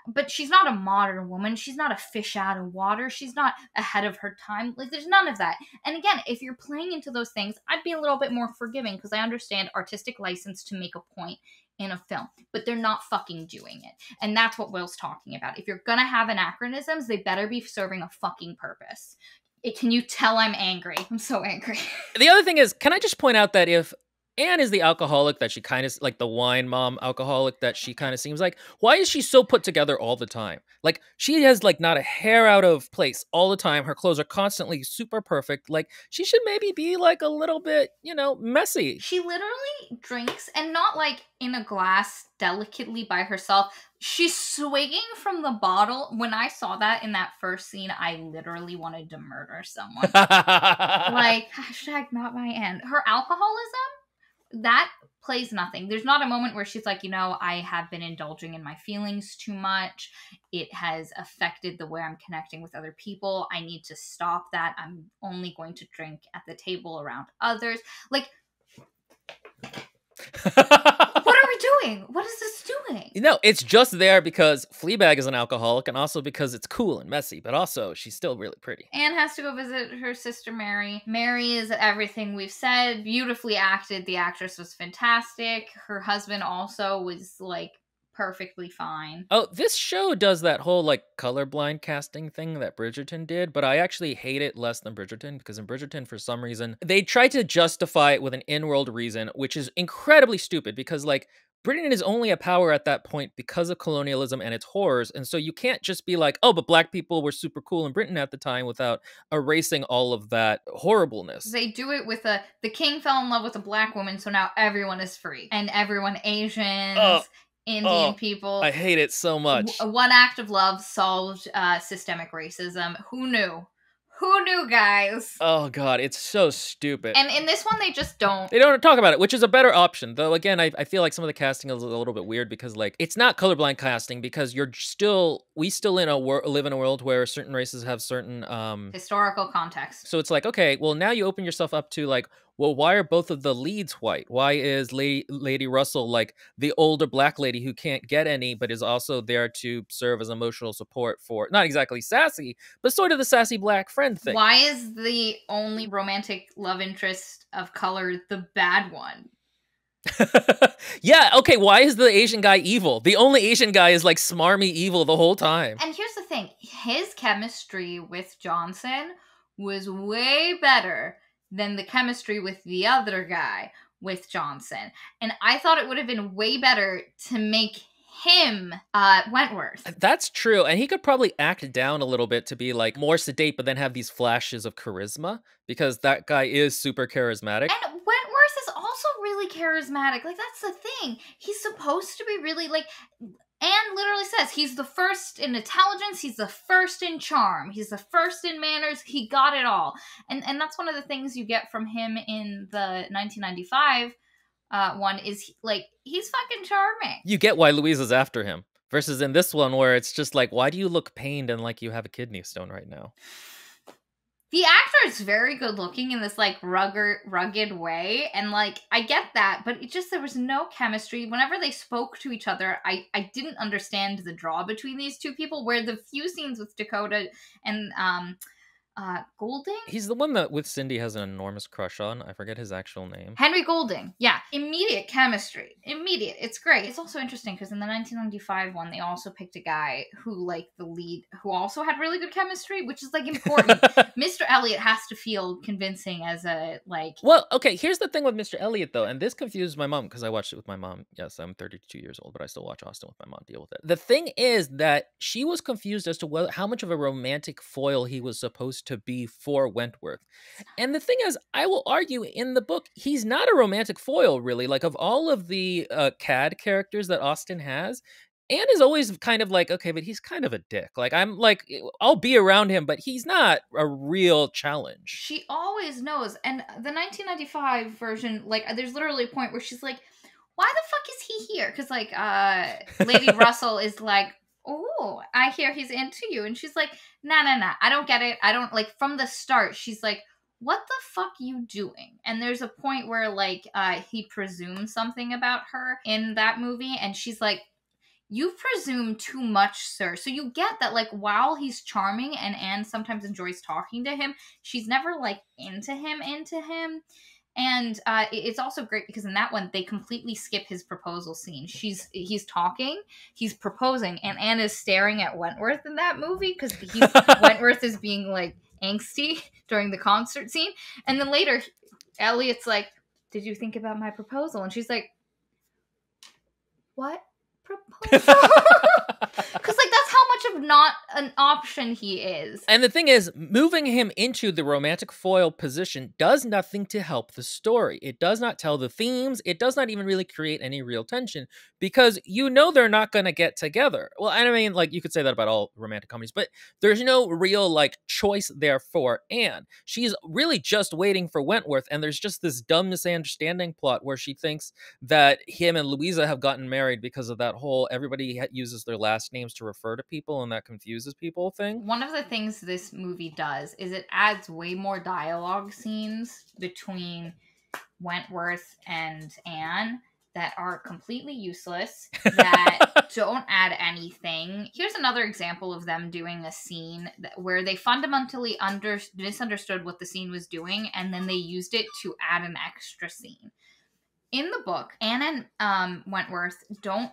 but she's not a modern woman. She's not a fish out of water. She's not ahead of her time. Like, there's none of that. And again, if you're playing into those things, I'd be a little bit more forgiving, because I understand artistic license to make a point in a film, but they're not fucking doing it. And that's what Will's talking about. If you're gonna have anachronisms, they better be serving a fucking purpose. Can you tell I'm angry? I'm so angry. The other thing is, can I just point out that if Anne is the alcoholic that she kind of, like the wine mom alcoholic that she kind of seems like, why is she so put together all the time? Like, she has, like, not a hair out of place all the time. Her clothes are constantly super perfect. Like, she should maybe be, like, a little bit, messy. She literally drinks, and not, like, in a glass delicately by herself. She's swigging from the bottle. When I saw that in that first scene, I literally wanted to murder someone. Like, hashtag not my Anne. Her alcoholism, that plays nothing. There's not a moment where she's like, I have been indulging in my feelings too much. It has affected the way I'm connecting with other people. I need to stop that. I'm only going to drink at the table around others. Like, what are we doing? What is this doing? It's just there because Fleabag is an alcoholic, and also because it's cool and messy, but also she's still really pretty. Anne has to go visit her sister Mary. Mary is everything we've said, beautifully acted. The actress was fantastic. Her husband also was like perfectly fine. Oh, this show does that whole like colorblind casting thing that Bridgerton did, but I actually hate it less than Bridgerton, because in Bridgerton, for some reason, they try to justify it with an in-world reason, which is incredibly stupid, because like Britain is only a power at that point because of colonialism and its horrors, and so you can't just be like, oh, but black people were super cool in Britain at the time, without erasing all of that horribleness. They do it with the king fell in love with a black woman, so now everyone is free, and everyone Asians. Indian people. I hate it so much. One act of love solved systemic racism. Who knew? Who knew, guys? Oh, God, it's so stupid. And in this one, they just don't. They don't talk about it, which is a better option. Though, again, I feel like some of the casting is a little bit weird, because, like, it's not colorblind casting, because we still live in a world where certain races have certain historical context. So it's like, okay, well, now you open yourself up to, like, well, why are both of the leads white? Why is Lady Russell like the older black lady who can't get any, but is also there to serve as emotional support for, not exactly sassy, but sort of the sassy black friend thing? Why is the only romantic love interest of color the bad one? Yeah, okay, why is the Asian guy evil? The only Asian guy is like smarmy evil the whole time. And here's the thing, his chemistry with Johnson was way better than the chemistry with the other guy with Johnson. And I thought it would have been way better to make him Wentworth. That's true. And he could probably act down a little bit to be like more sedate, but then have these flashes of charisma, because that guy is super charismatic. And Wentworth is also really charismatic. Like, that's the thing. He's supposed to be really like... Anne literally says he's the first in intelligence, he's the first in charm, he's the first in manners, he got it all. And that's one of the things you get from him in the 1995 one is, he's fucking charming. You get why Louise is after him, versus in this one where it's just like, why do you look pained and like you have a kidney stone right now? The actor is very good looking in this, like, rugged way. And, like, I get that, but it just, there was no chemistry. Whenever they spoke to each other, I didn't understand the draw between these two people, where the few scenes with Dakota and Golding? He's the one that with Cindy has an enormous crush on. I forget his actual name. Henry Golding. Yeah. Immediate chemistry. Immediate. It's great. It's also interesting because in the 1995 one, they also picked a guy who, like, the lead, who also had really good chemistry, which is, like, important. Mr. Elliot has to feel convincing as a, like... Well, okay, here's the thing with Mr. Elliot, though, and this confused my mom, because I watched it with my mom. Yes, I'm 32 years old, but I still watch Austen with my mom, deal with it. The thing is that she was confused as to how much of a romantic foil he was supposed to be for Wentworth. And the thing is, I will argue in the book, he's not a romantic foil, really. Like, of all of the CAD characters that Austen has, Anne is always kind of like, okay, but he's kind of a dick. Like, I'm like, I'll be around him, but he's not a real challenge. She always knows. And the 1995 version, like, there's literally a point where she's like, why the fuck is he here? Because, like, Lady Russell is like, oh, I hear he's into you. And she's like, nah, I don't get it. I don't, like, from the start, she's like, what the fuck you doing? And there's a point where, like, he presumes something about her in that movie, and she's like, you presume too much, sir. So you get that, like, while he's charming and Anne sometimes enjoys talking to him, she's never, like, into him. And it's also great because in that one, they completely skip his proposal scene. He's talking, he's proposing, and Anne is staring at Wentworth in that movie because Wentworth is being, like, angsty during the concert scene. And then later, Elliot's like, did you think about my proposal? And she's like, what proposal? Because, like, that's how much of not an option he is. And the thing is, moving him into the romantic foil position does nothing to help the story. It does not tell the themes. It does not even really create any real tension because you know they're not going to get together. Well, I mean, like, you could say that about all romantic comedies, but there's no real, like, choice there for Anne. She's really just waiting for Wentworth, and there's just this dumb misunderstanding plot where she thinks that him and Louisa have gotten married because of that whole everybody uses their last names to refer to people and that confuses people thing. One of the things this movie does is it adds way more dialogue scenes between Wentworth and Anne that are completely useless, that don't add anything. Here's another example of them doing a scene where they fundamentally misunderstood what the scene was doing, and then they used it to add an extra scene. In the book, Anne and Wentworth don't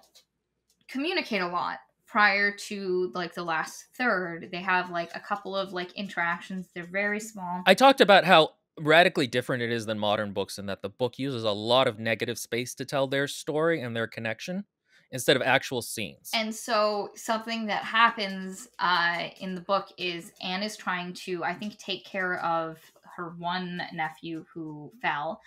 communicate a lot prior to like the last third. They have like a couple of like interactions. They're very small. I talked about how radically different it is than modern books in that the book uses a lot of negative space to tell their story and their connection instead of actual scenes. And so something that happens in the book is Anne is trying to, I think, take care of her one nephew who fell,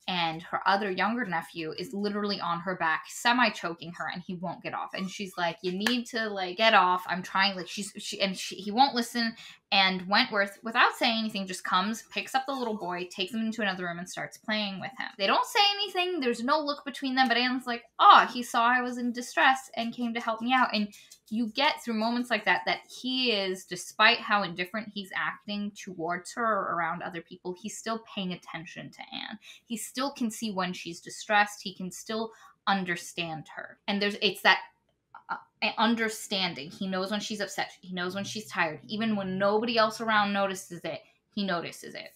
and her other younger nephew is literally on her back, semi-choking her, and he won't get off. And she's like, you need to, like, get off. I'm trying, like, he won't listen. And Wentworth, without saying anything, just comes, picks up the little boy, takes him into another room, and starts playing with him. They don't say anything. There's no look between them, but Anne's like, oh, he saw I was in distress and came to help me out. And you get through moments like that he is, despite how indifferent he's acting towards her or around other people, he's still paying attention to Anne. He still can see when she's distressed. He can still understand her. And it's that understanding. He knows when she's upset. He knows when she's tired. Even when nobody else around notices it, he notices it.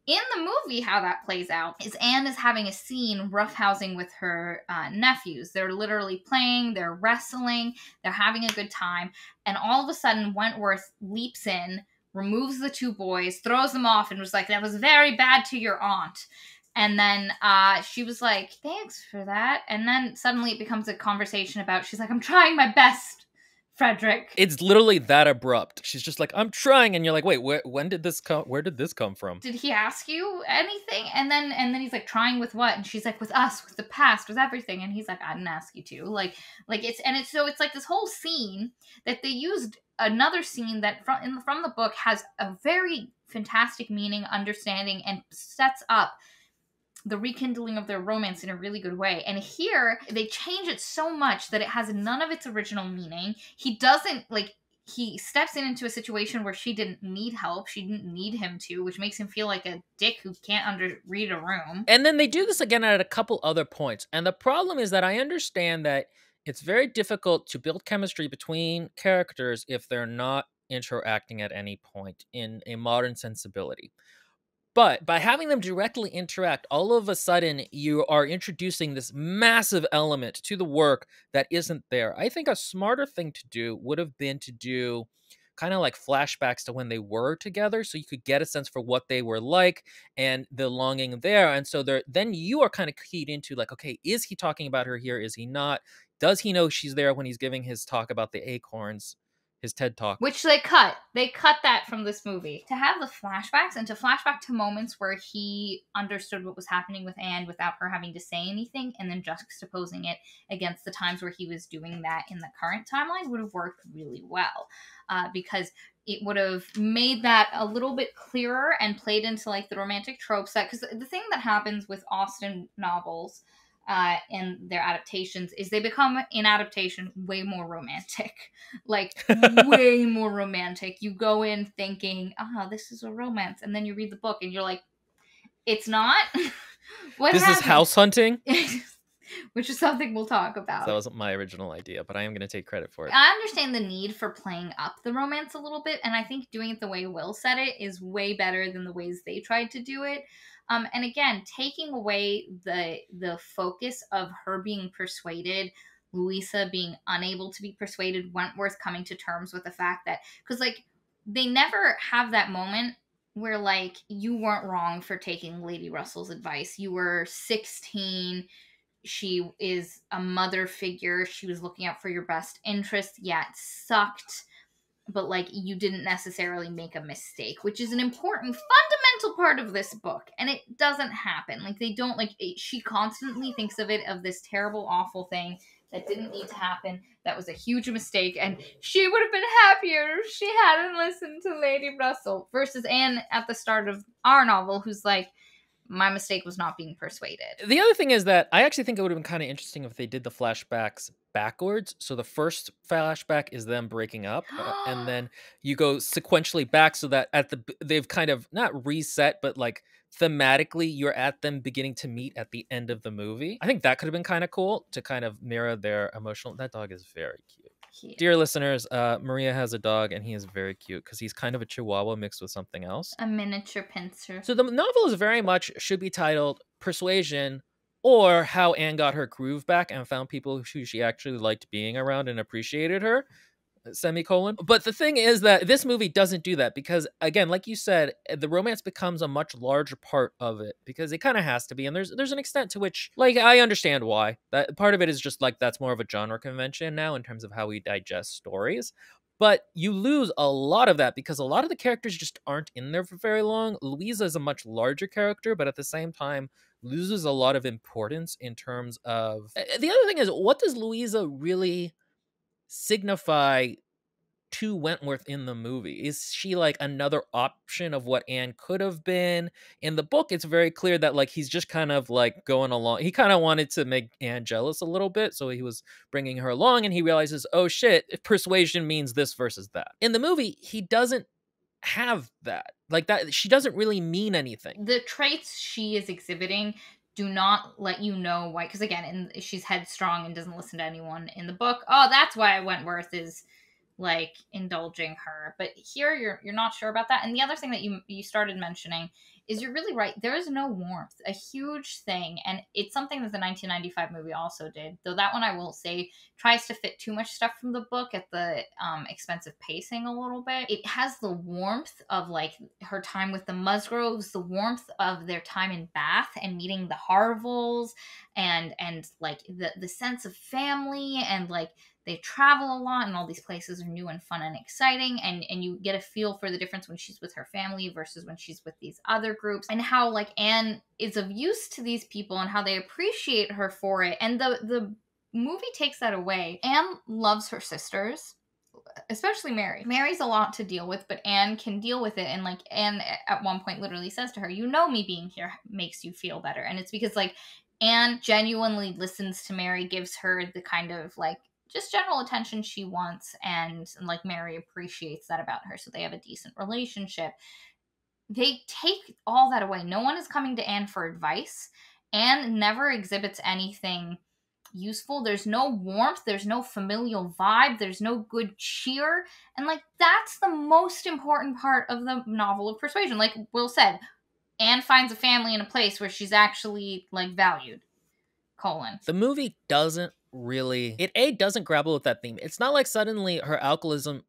In the movie, how that plays out is Anne is having a scene roughhousing with her nephews. They're literally playing, they're wrestling, they're having a good time, and all of a sudden Wentworth leaps in, removes the two boys, throws them off, and was like, that was very bad to your aunt. And then she was like, thanks for that. And then suddenly it becomes a conversation about, she's like, I'm trying my best, Frederick. It's literally that abrupt. She's just like, I'm trying, and you're like, wait, where did this come from? Did he ask you anything? And then he's like, trying with what? And she's like, with us, with the past, with everything. And he's like, I didn't ask you to. It's like this whole scene that they used, another scene that from the book has a very fantastic meaning, understanding, and sets up the rekindling of their romance in a really good way. And here, they change it so much that it has none of its original meaning. He doesn't, like, he steps into a situation where she didn't need help. She didn't need him to, which makes him feel like a dick who can't read a room. And then they do this again at a couple other points. And the problem is that I understand that it's very difficult to build chemistry between characters if they're not interacting at any point in a modern sensibility. But by having them directly interact, all of a sudden you are introducing this massive element to the work that isn't there. I think a smarter thing to do would have been to do kind of like flashbacks to when they were together, so you could get a sense for what they were like and the longing there. And so then you are kind of keyed into like, okay, is he talking about her here? Is he not? Does he know she's there when he's giving his talk about the acorns? His TED Talk. Which they cut. They cut that from this movie. To have the flashbacks and to flashback to moments where he understood what was happening with Anne without her having to say anything, and then juxtaposing it against the times where he was doing that in the current timeline would have worked really well. Because it would have made that a little bit clearer and played into like the romantic tropes that, because the thing that happens with Austen novels and their adaptations is they become, in adaptation, way more romantic. Like, way more romantic. You go in thinking, this is a romance, and then you read the book and you're like, it's not. This happened? Is house hunting? Which is something we'll talk about. That wasn't my original idea, but I am going to take credit for it. I understand the need for playing up the romance a little bit, and I think doing it the way Will said it is way better than the ways they tried to do it. And again, taking away the focus of her being persuaded, Louisa being unable to be persuaded, Wentworth coming to terms with the fact that, because like they never have that moment where like you weren't wrong for taking Lady Russell's advice. You were 16. She is a mother figure. She was looking out for your best interest. Yeah, it sucked. but like you didn't necessarily make a mistake, which is an important fundamental part of this book, and it doesn't happen. Like they don't she constantly thinks of it, of this terrible awful thing that didn't need to happen, that was a huge mistake, and she would have been happier if she hadn't listened to Lady Russell, versus Anne at the start of our novel, who's like, my mistake was not being persuaded. The other thing is that I actually think it would have been kind of interesting if they did the flashbacks backwards. So the first flashback is them breaking up, and then you go sequentially back so that they've kind of not reset, but like thematically you're at them beginning to meet at the end of the movie. I think that could have been kind of cool to kind of mirror their emotional. That dog is very cute. Dear listeners, Maria has a dog, and he is very cute because he's kind of a Chihuahua mixed with something else. A miniature pincer. So the novel is very much should be titled Persuasion, or How Anne Got Her Groove Back and Found People Who She Actually Liked Being Around and Appreciated Her. Semicolon. But the thing is that this movie doesn't do that because, again, like you said, the romance becomes a much larger part of it because it kind of has to be. And there's an extent to which, like, I understand why. That part of it is just like that's more of a genre convention now in terms of how we digest stories. But you lose a lot of that because a lot of the characters just aren't in there for very long. Louisa is a much larger character, but at the same time loses a lot of importance in terms of... The other thing is, what does Louisa really signify to Wentworth in the movie? Is she like another option of what Anne could have been? In the book, it's very clear that like he's just kind of like going along. He kind of wanted to make Anne jealous a little bit, so he was bringing her along, and he realizes, oh shit, persuasion means this versus that. In the movie, he doesn't have that. Like that, she doesn't really mean anything. The traits she is exhibiting do not let you know why, because again, she's headstrong and doesn't listen to anyone in the book. Oh, that's why Wentworth is like indulging her. But here you're not sure about that. And the other thing that you started mentioning is you're really right. There is no warmth, a huge thing, and it's something that the 1995 movie also did. Though that one, I will say, tries to fit too much stuff from the book at the expense of pacing a little bit. It has the warmth of like her time with the Musgroves, the warmth of their time in Bath and meeting the Harvilles, and like the sense of family, and like they travel a lot and all these places are new and fun and exciting, and you get a feel for the difference when she's with her family versus when she's with these other groups, and how like Anne is of use to these people and how they appreciate her for it. And the movie takes that away. Anne loves her sisters, especially Mary. Mary's a lot to deal with, but Anne can deal with it. And like Anne at one point literally says to her, you know, me being here makes you feel better. And it's because like Anne genuinely listens to Mary, gives her the kind of like just general attention she wants, and like Mary appreciates that about her, so they have a decent relationship. They take all that away. No one is coming to Anne for advice. Anne never exhibits anything useful. There's no warmth, there's no familial vibe, there's no good cheer, and like that's the most important part of the novel of Persuasion. Like Will said, Anne finds a family in a place where she's actually like valued. The movie doesn't really, it doesn't grapple with that theme. It's not like suddenly her alcoholism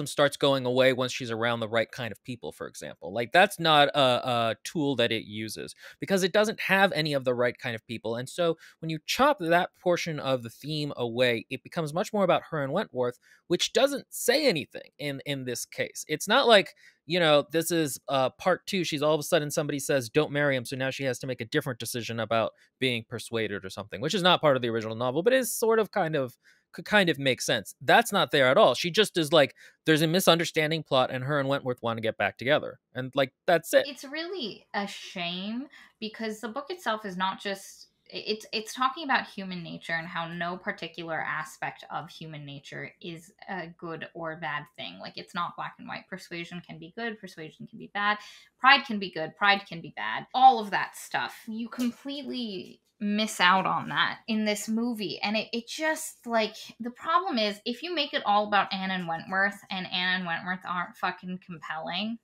starts going away once she's around the right kind of people, for example. Like that's not a tool that it uses because it doesn't have any of the right kind of people. And so when you chop that portion of the theme away, it becomes much more about her and Wentworth, which doesn't say anything in this case. It's not like, you know, this is part 2. She's all of a sudden somebody says, don't marry him. So now she has to make a different decision about being persuaded or something, which is not part of the original novel, but is sort of could kind of make sense. That's not there at all. She just is like, there's a misunderstanding plot and her and Wentworth want to get back together. And like, that's it. It's really a shame because the book itself is not just, it's talking about human nature and how no particular aspect of human nature is a good or bad thing. Like it's not black and white. Persuasion can be good, persuasion can be bad, pride can be good, pride can be bad. All of that stuff. You completely miss out on that in this movie. And it just like, the problem is if you make it all about Anne and Wentworth and Anne and Wentworth aren't fucking compelling,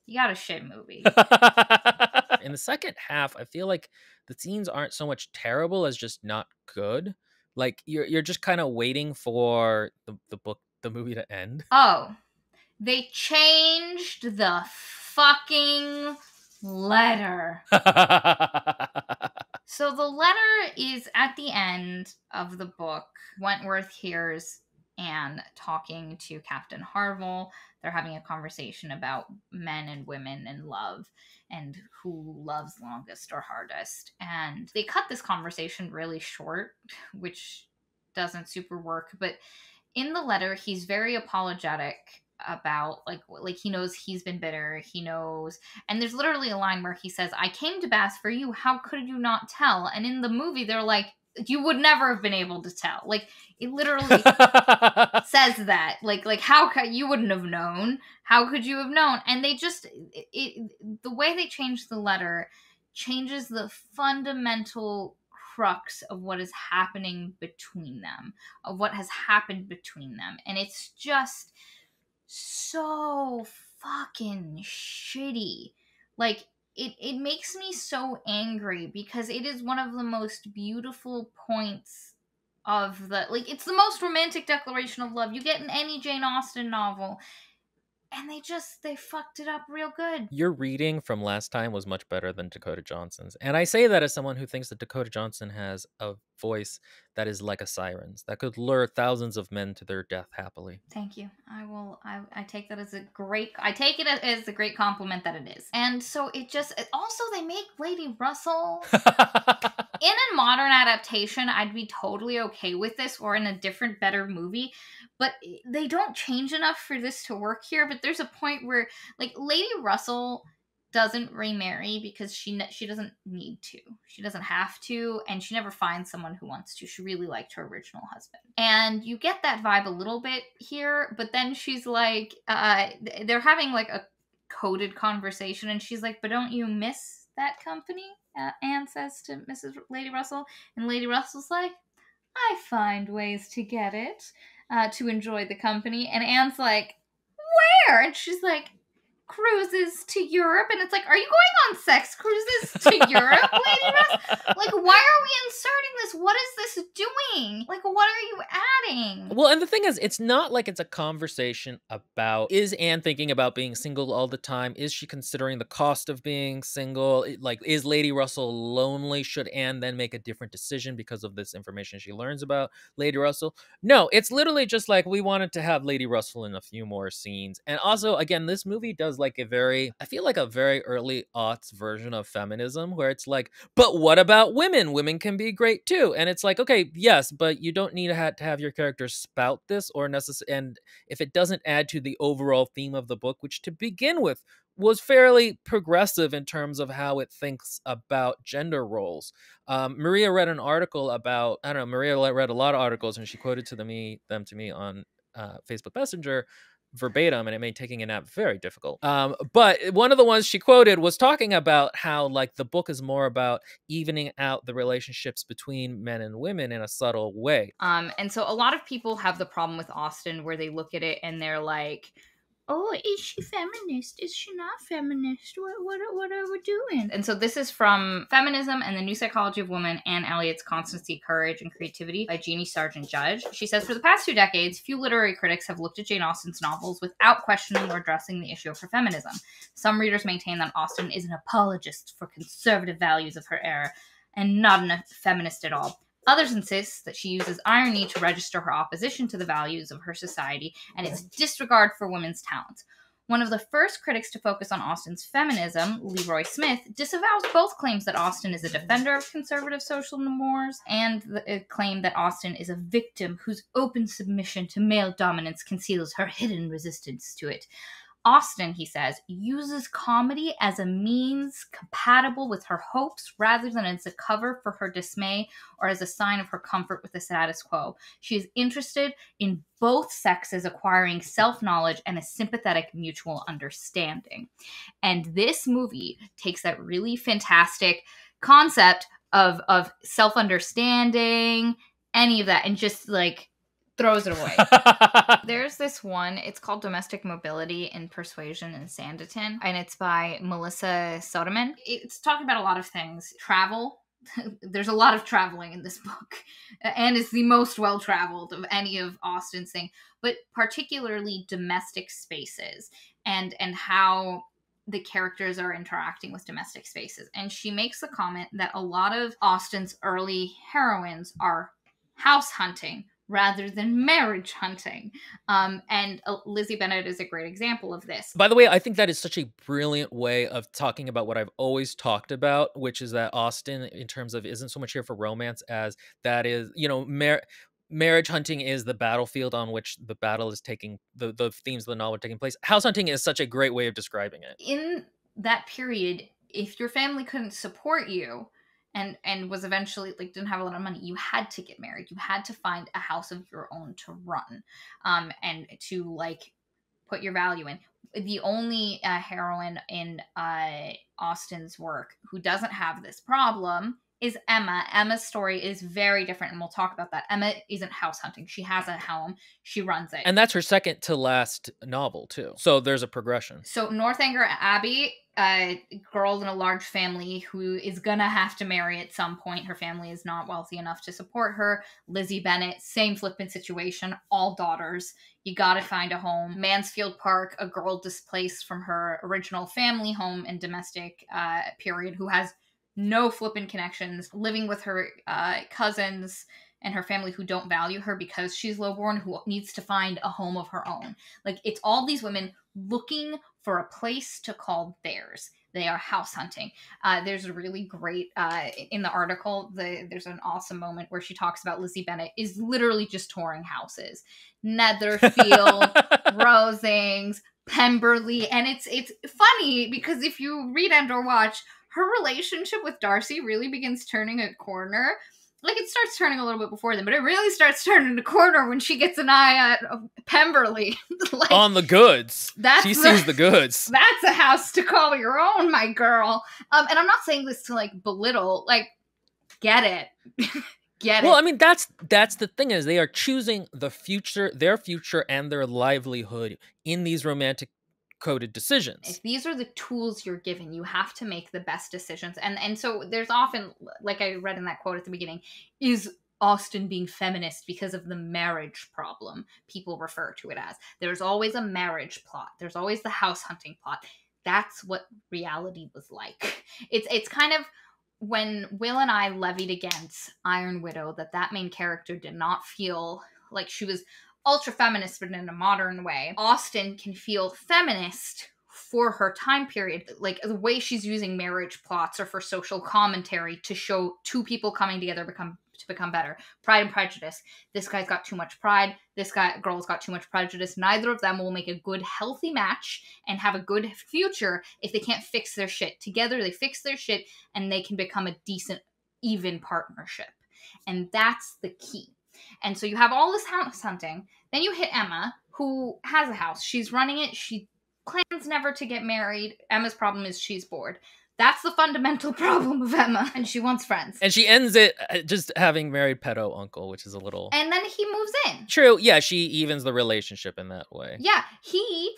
you got a shit movie. In the second half, I feel like the scenes aren't so much terrible as just not good. Like you're just kind of waiting for the movie to end. Oh, they changed the fucking letter. So the letter is at the end of the book. Wentworth hears Anne talking to Captain Harville. They're having a conversation about men and women and love and who loves longest or hardest. And they cut this conversation really short, which doesn't super work. But in the letter, he's very apologetic about like he knows he's been bitter. He knows, and there's literally a line where he says, "I came to Bath for you. How could you not tell?" And in the movie, they're like, "You would never have been able to tell." Like it literally says that. Like how could you wouldn't have known? How could you have known? And they just the way they change the letter changes the fundamental crux of what is happening between them, of what has happened between them. And it's just so fucking shitty. Like it makes me so angry because it is one of the most beautiful points of the, like, it's the most romantic declaration of love you get in any Jane Austen novel. And they fucked it up real good. Your reading from last time was much better than Dakota Johnson's. And I say that as someone who thinks that Dakota Johnson has a voice that is like a siren's, that could lure thousands of men to their death happily. Thank you. I take that as I take it as a great compliment that it is. And so also they make Lady Russell in a modern adaptation, I'd be totally okay with this, or in a different, better movie. But they don't change enough for this to work here. But there's a point where, like, Lady Russell doesn't remarry because she doesn't need to. She doesn't have to, and she never finds someone who wants to. She really liked her original husband. And you get that vibe a little bit here, but then she's like, they're having, like, a coded conversation, and she's like, "But don't you miss that company?" Anne says to Mrs. Lady Russell, and Lady Russell's like, "I find ways to get it, to enjoy the company." And Anne's like, "Where?" And she's like, "Cruises to Europe." And it's like, are you going on sex cruises to Europe, Lady Russ? Like, why are we inserting this? What is this doing? Like, what are you adding? Well, and the thing is, it's not like it's a conversation about, is Anne thinking about being single all the time? Is she considering the cost of being single? Like, is Lady Russell lonely? Should Anne then make a different decision because of this information she learns about Lady Russell? No, it's literally just like, we wanted to have Lady Russell in a few more scenes. And also, again, this movie does like I feel like a very early aughts version of feminism, where it's like, but what about women? Women can be great too. And it's like, okay, yes, but you don't need to have your characters spout this or and if it doesn't add to the overall theme of the book, which to begin with was fairly progressive in terms of how it thinks about gender roles. Maria read an article about, I don't know, Maria read a lot of articles, and she quoted them to me on Facebook Messenger verbatim, and it made taking a nap very difficult. But one of the ones she quoted was talking about how, like, the book is more about evening out the relationships between men and women in a subtle way. And so a lot of people have the problem with Austen where they look at it and they're like, "Oh, is she feminist? Is she not feminist? What are we doing?" And so this is from Feminism and the New Psychology of Women, Anne Elliott's Constancy, Courage, and Creativity by Jeannie Sargent Judge. She says, "For the past 2 decades, few literary critics have looked at Jane Austen's novels without questioning or addressing the issue of her feminism. Some readers maintain that Austen is an apologist for conservative values of her era and not a feminist at all. Others insist that she uses irony to register her opposition to the values of her society and its disregard for women's talents. One of the first critics to focus on Austen's feminism, Leroy Smith, disavows both claims that Austen is a defender of conservative social mores and the claim that Austen is a victim whose open submission to male dominance conceals her hidden resistance to it. Austen," he says, "uses comedy as a means compatible with her hopes rather than as a cover for her dismay or as a sign of her comfort with the status quo. She is interested in both sexes acquiring self-knowledge and a sympathetic mutual understanding." And this movie takes that really fantastic concept of self-understanding, any of that, and just, like, throws it away. There's this one, it's called Domestic Mobility in Persuasion and Sanditon, and it's by Melissa Soderman. It's talking about a lot of things. Travel. There's a lot of traveling in this book, and it's the most well-traveled of any of Austen's things, but particularly domestic spaces and how the characters are interacting with domestic spaces. And she makes the comment that a lot of Austen's early heroines are house hunting rather than marriage hunting. And Lizzie Bennet is a great example of this. By the way, I think that is such a brilliant way of talking about what I've always talked about, which is that Austen, in terms of, isn't so much here for romance as that is, marriage hunting is the battlefield on which the battle is taking, the themes of the novel are taking place. House hunting is such a great way of describing it. In that period, if your family couldn't support you, and was eventually like didn't have a lot of money, you had to get married. You had to find a house of your own to run, and to like put your value in. The only heroine in Austen's work who doesn't have this problem is Emma. Emma's story is very different, and we'll talk about that. Emma isn't house hunting. She has a home. She runs it. And that's her second to last novel, too. So there's a progression. So Northanger Abbey, a girl in a large family who is gonna have to marry at some point. Her family is not wealthy enough to support her. Lizzie Bennet, same flippant situation. All daughters. You gotta find a home. Mansfield Park, a girl displaced from her original family home and domestic period who has no flippant connections, living with her cousins and her family who don't value her because she's lowborn, who needs to find a home of her own. Like, it's all these women looking for a place to call theirs. They are house hunting. There's a really great, in the article, there's an awesome moment where she talks about Lizzie Bennet is literally just touring houses. Netherfield, Rosings, Pemberley. And it's funny because if you read and or watch, her relationship with Darcy really begins turning a corner. Like, it starts turning a little bit before then, but it really starts turning a corner when she gets an eye at Pemberley. Like, on the goods. She sees the goods. That's a house to call your own, my girl. And I'm not saying this to, like, belittle. Like, get it. Get it. Well, I mean, that's the thing, is they are choosing the future, their future, and their livelihood in these romantic coded decisions. If these are the tools you're given, you have to make the best decisions. And so there's often, like I read in that quote at the beginning, is Austen being feminist because of the marriage problem people refer to it as. There's always a marriage plot. There's always the house hunting plot. That's what reality was like. It's kind of when Will and I levied against Iron Widow that main character did not feel like she was ultra feminist, but in a modern way. Austen can feel feminist for her time period, like the way she's using marriage plots or for social commentary to show two people coming together to become better. Pride and Prejudice. This guy's got too much pride. This girl's got too much prejudice. Neither of them will make a good, healthy match and have a good future if they can't fix their shit. Together, they fix their shit and they can become a decent, even partnership. And that's the key. And so you have all this house hunting. Then you hit Emma, who has a house. She's running it. She plans never to get married. Emma's problem is she's bored. That's the fundamental problem of Emma. And she wants friends. And she ends it just having married pedo uncle, which is a little... And then he moves in. True. Yeah, she evens the relationship in that way. Yeah,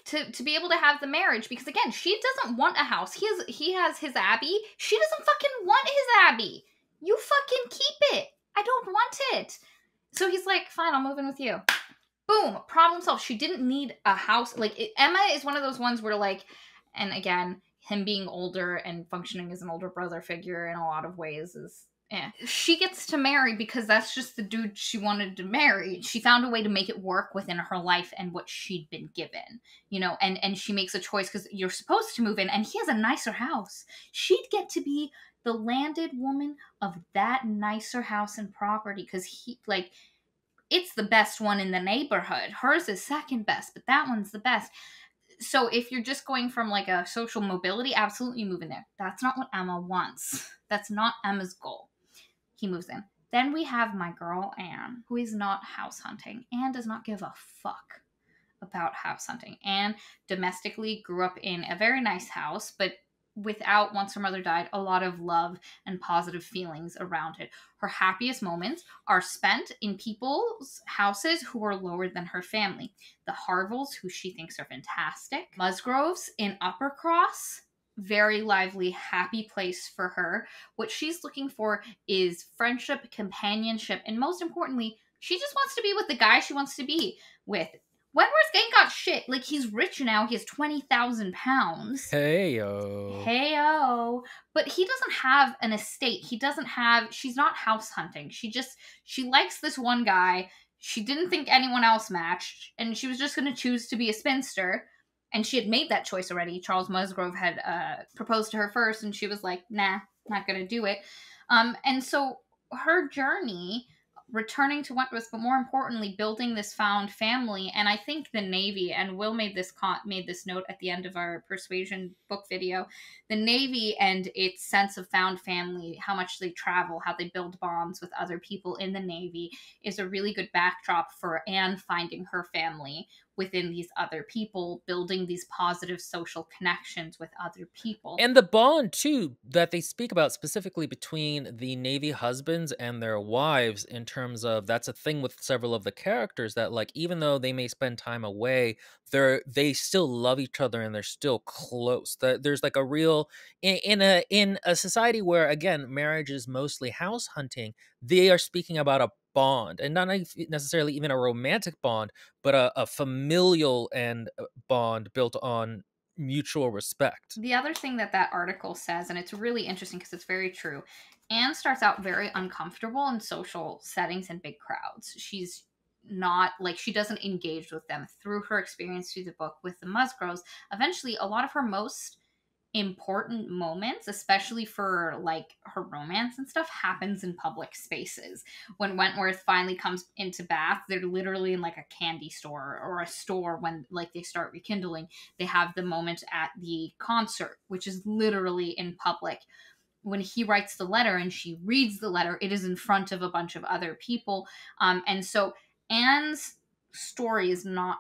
to be able to have the marriage, because again, she doesn't want a house. He has his abbey. She doesn't fucking want his abbey. You fucking keep it. I don't want it. So he's like, fine, I'll move in with you. Boom, problem solved. She didn't need a house. Like, Emma is one of those ones where, like, and again, him being older and functioning as an older brother figure in a lot of ways is, She gets to marry because that's just the dude she wanted to marry. She found a way to make it work within her life and what she'd been given, and she makes a choice because you're supposed to move in, and he has a nicer house. She'd get to be the landed woman of that nicer house and property because it's the best one in the neighborhood. Hers is second best, but that one's the best. So if you're just going from like a social mobility, absolutely move in there. That's not what Emma wants. That's not Emma's goal. He moves in. Then we have my girl Anne, who is not house hunting and does not give a fuck about house hunting. Anne domestically grew up in a very nice house, but without, once her mother died, a lot of love and positive feelings around it. Her happiest moments are spent in people's houses who are lower than her family. The Harvilles, who she thinks are fantastic. Musgroves in Uppercross, very lively, happy place for her. What she's looking for is friendship, companionship, and most importantly, she just wants to be with the guy she wants to be with. Wentworth ain't got shit. Like, he's rich now. He has 20,000 pounds. Hey-o. Hey-o. But he doesn't have an estate. She's not house hunting. She likes this one guy. She didn't think anyone else matched, and she was just going to choose to be a spinster. And she had made that choice already. Charles Musgrove had proposed to her first, and she was like, nah, not going to do it. And so her journey, returning to Wentworth, but more importantly, building this found family. And I think the Navy, and Will made this note at the end of our Persuasion book video, the Navy and its sense of found family, how much they travel, how they build bonds with other people in the Navy, is a really good backdrop for Anne finding her family within these other people, building these positive social connections with other people. And the bond, too, that they speak about specifically between the Navy husbands and their wives, in terms of, that's a thing with several of the characters, that, like, even though they may spend time away, they still love each other and they're still close. There's like a real, in a society where, again, marriage is mostly house hunting, they are speaking about a bond, and not necessarily even a romantic bond, but a familial and bond built on mutual respect. The other thing that article says, and it's really interesting because it's very true, Anne starts out very uncomfortable in social settings and big crowds. She's not, like, she doesn't engage with them. Through her experience through the book with the Musgroves, eventually a lot of her most important moments, especially for like her romance and stuff, happens in public spaces. When Wentworth finally comes into Bath, they're literally in like a candy store or a store. When like they start rekindling, they have the moment at the concert, which is literally in public. When he writes the letter and she reads the letter, it is in front of a bunch of other people. And so Anne's story is not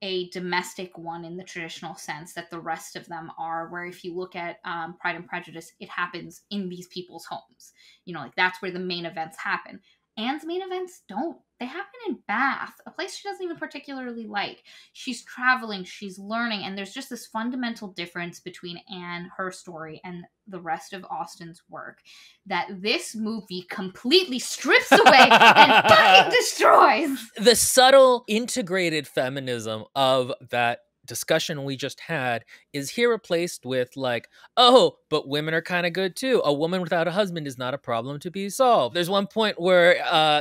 a domestic one in the traditional sense that the rest of them are, where if you look at Pride and Prejudice, it happens in these people's homes. You know, like that's where the main events happen. Anne's main events don't. They happen in Bath, a place she doesn't even particularly like. She's traveling, she's learning, and there's just this fundamental difference between Anne, her story, and the rest of Austen's work that this movie completely strips away and fucking destroys. The subtle integrated feminism of that discussion we just had is here replaced with like, oh, but women are kind of good too. A woman without a husband is not a problem to be solved. There's one point where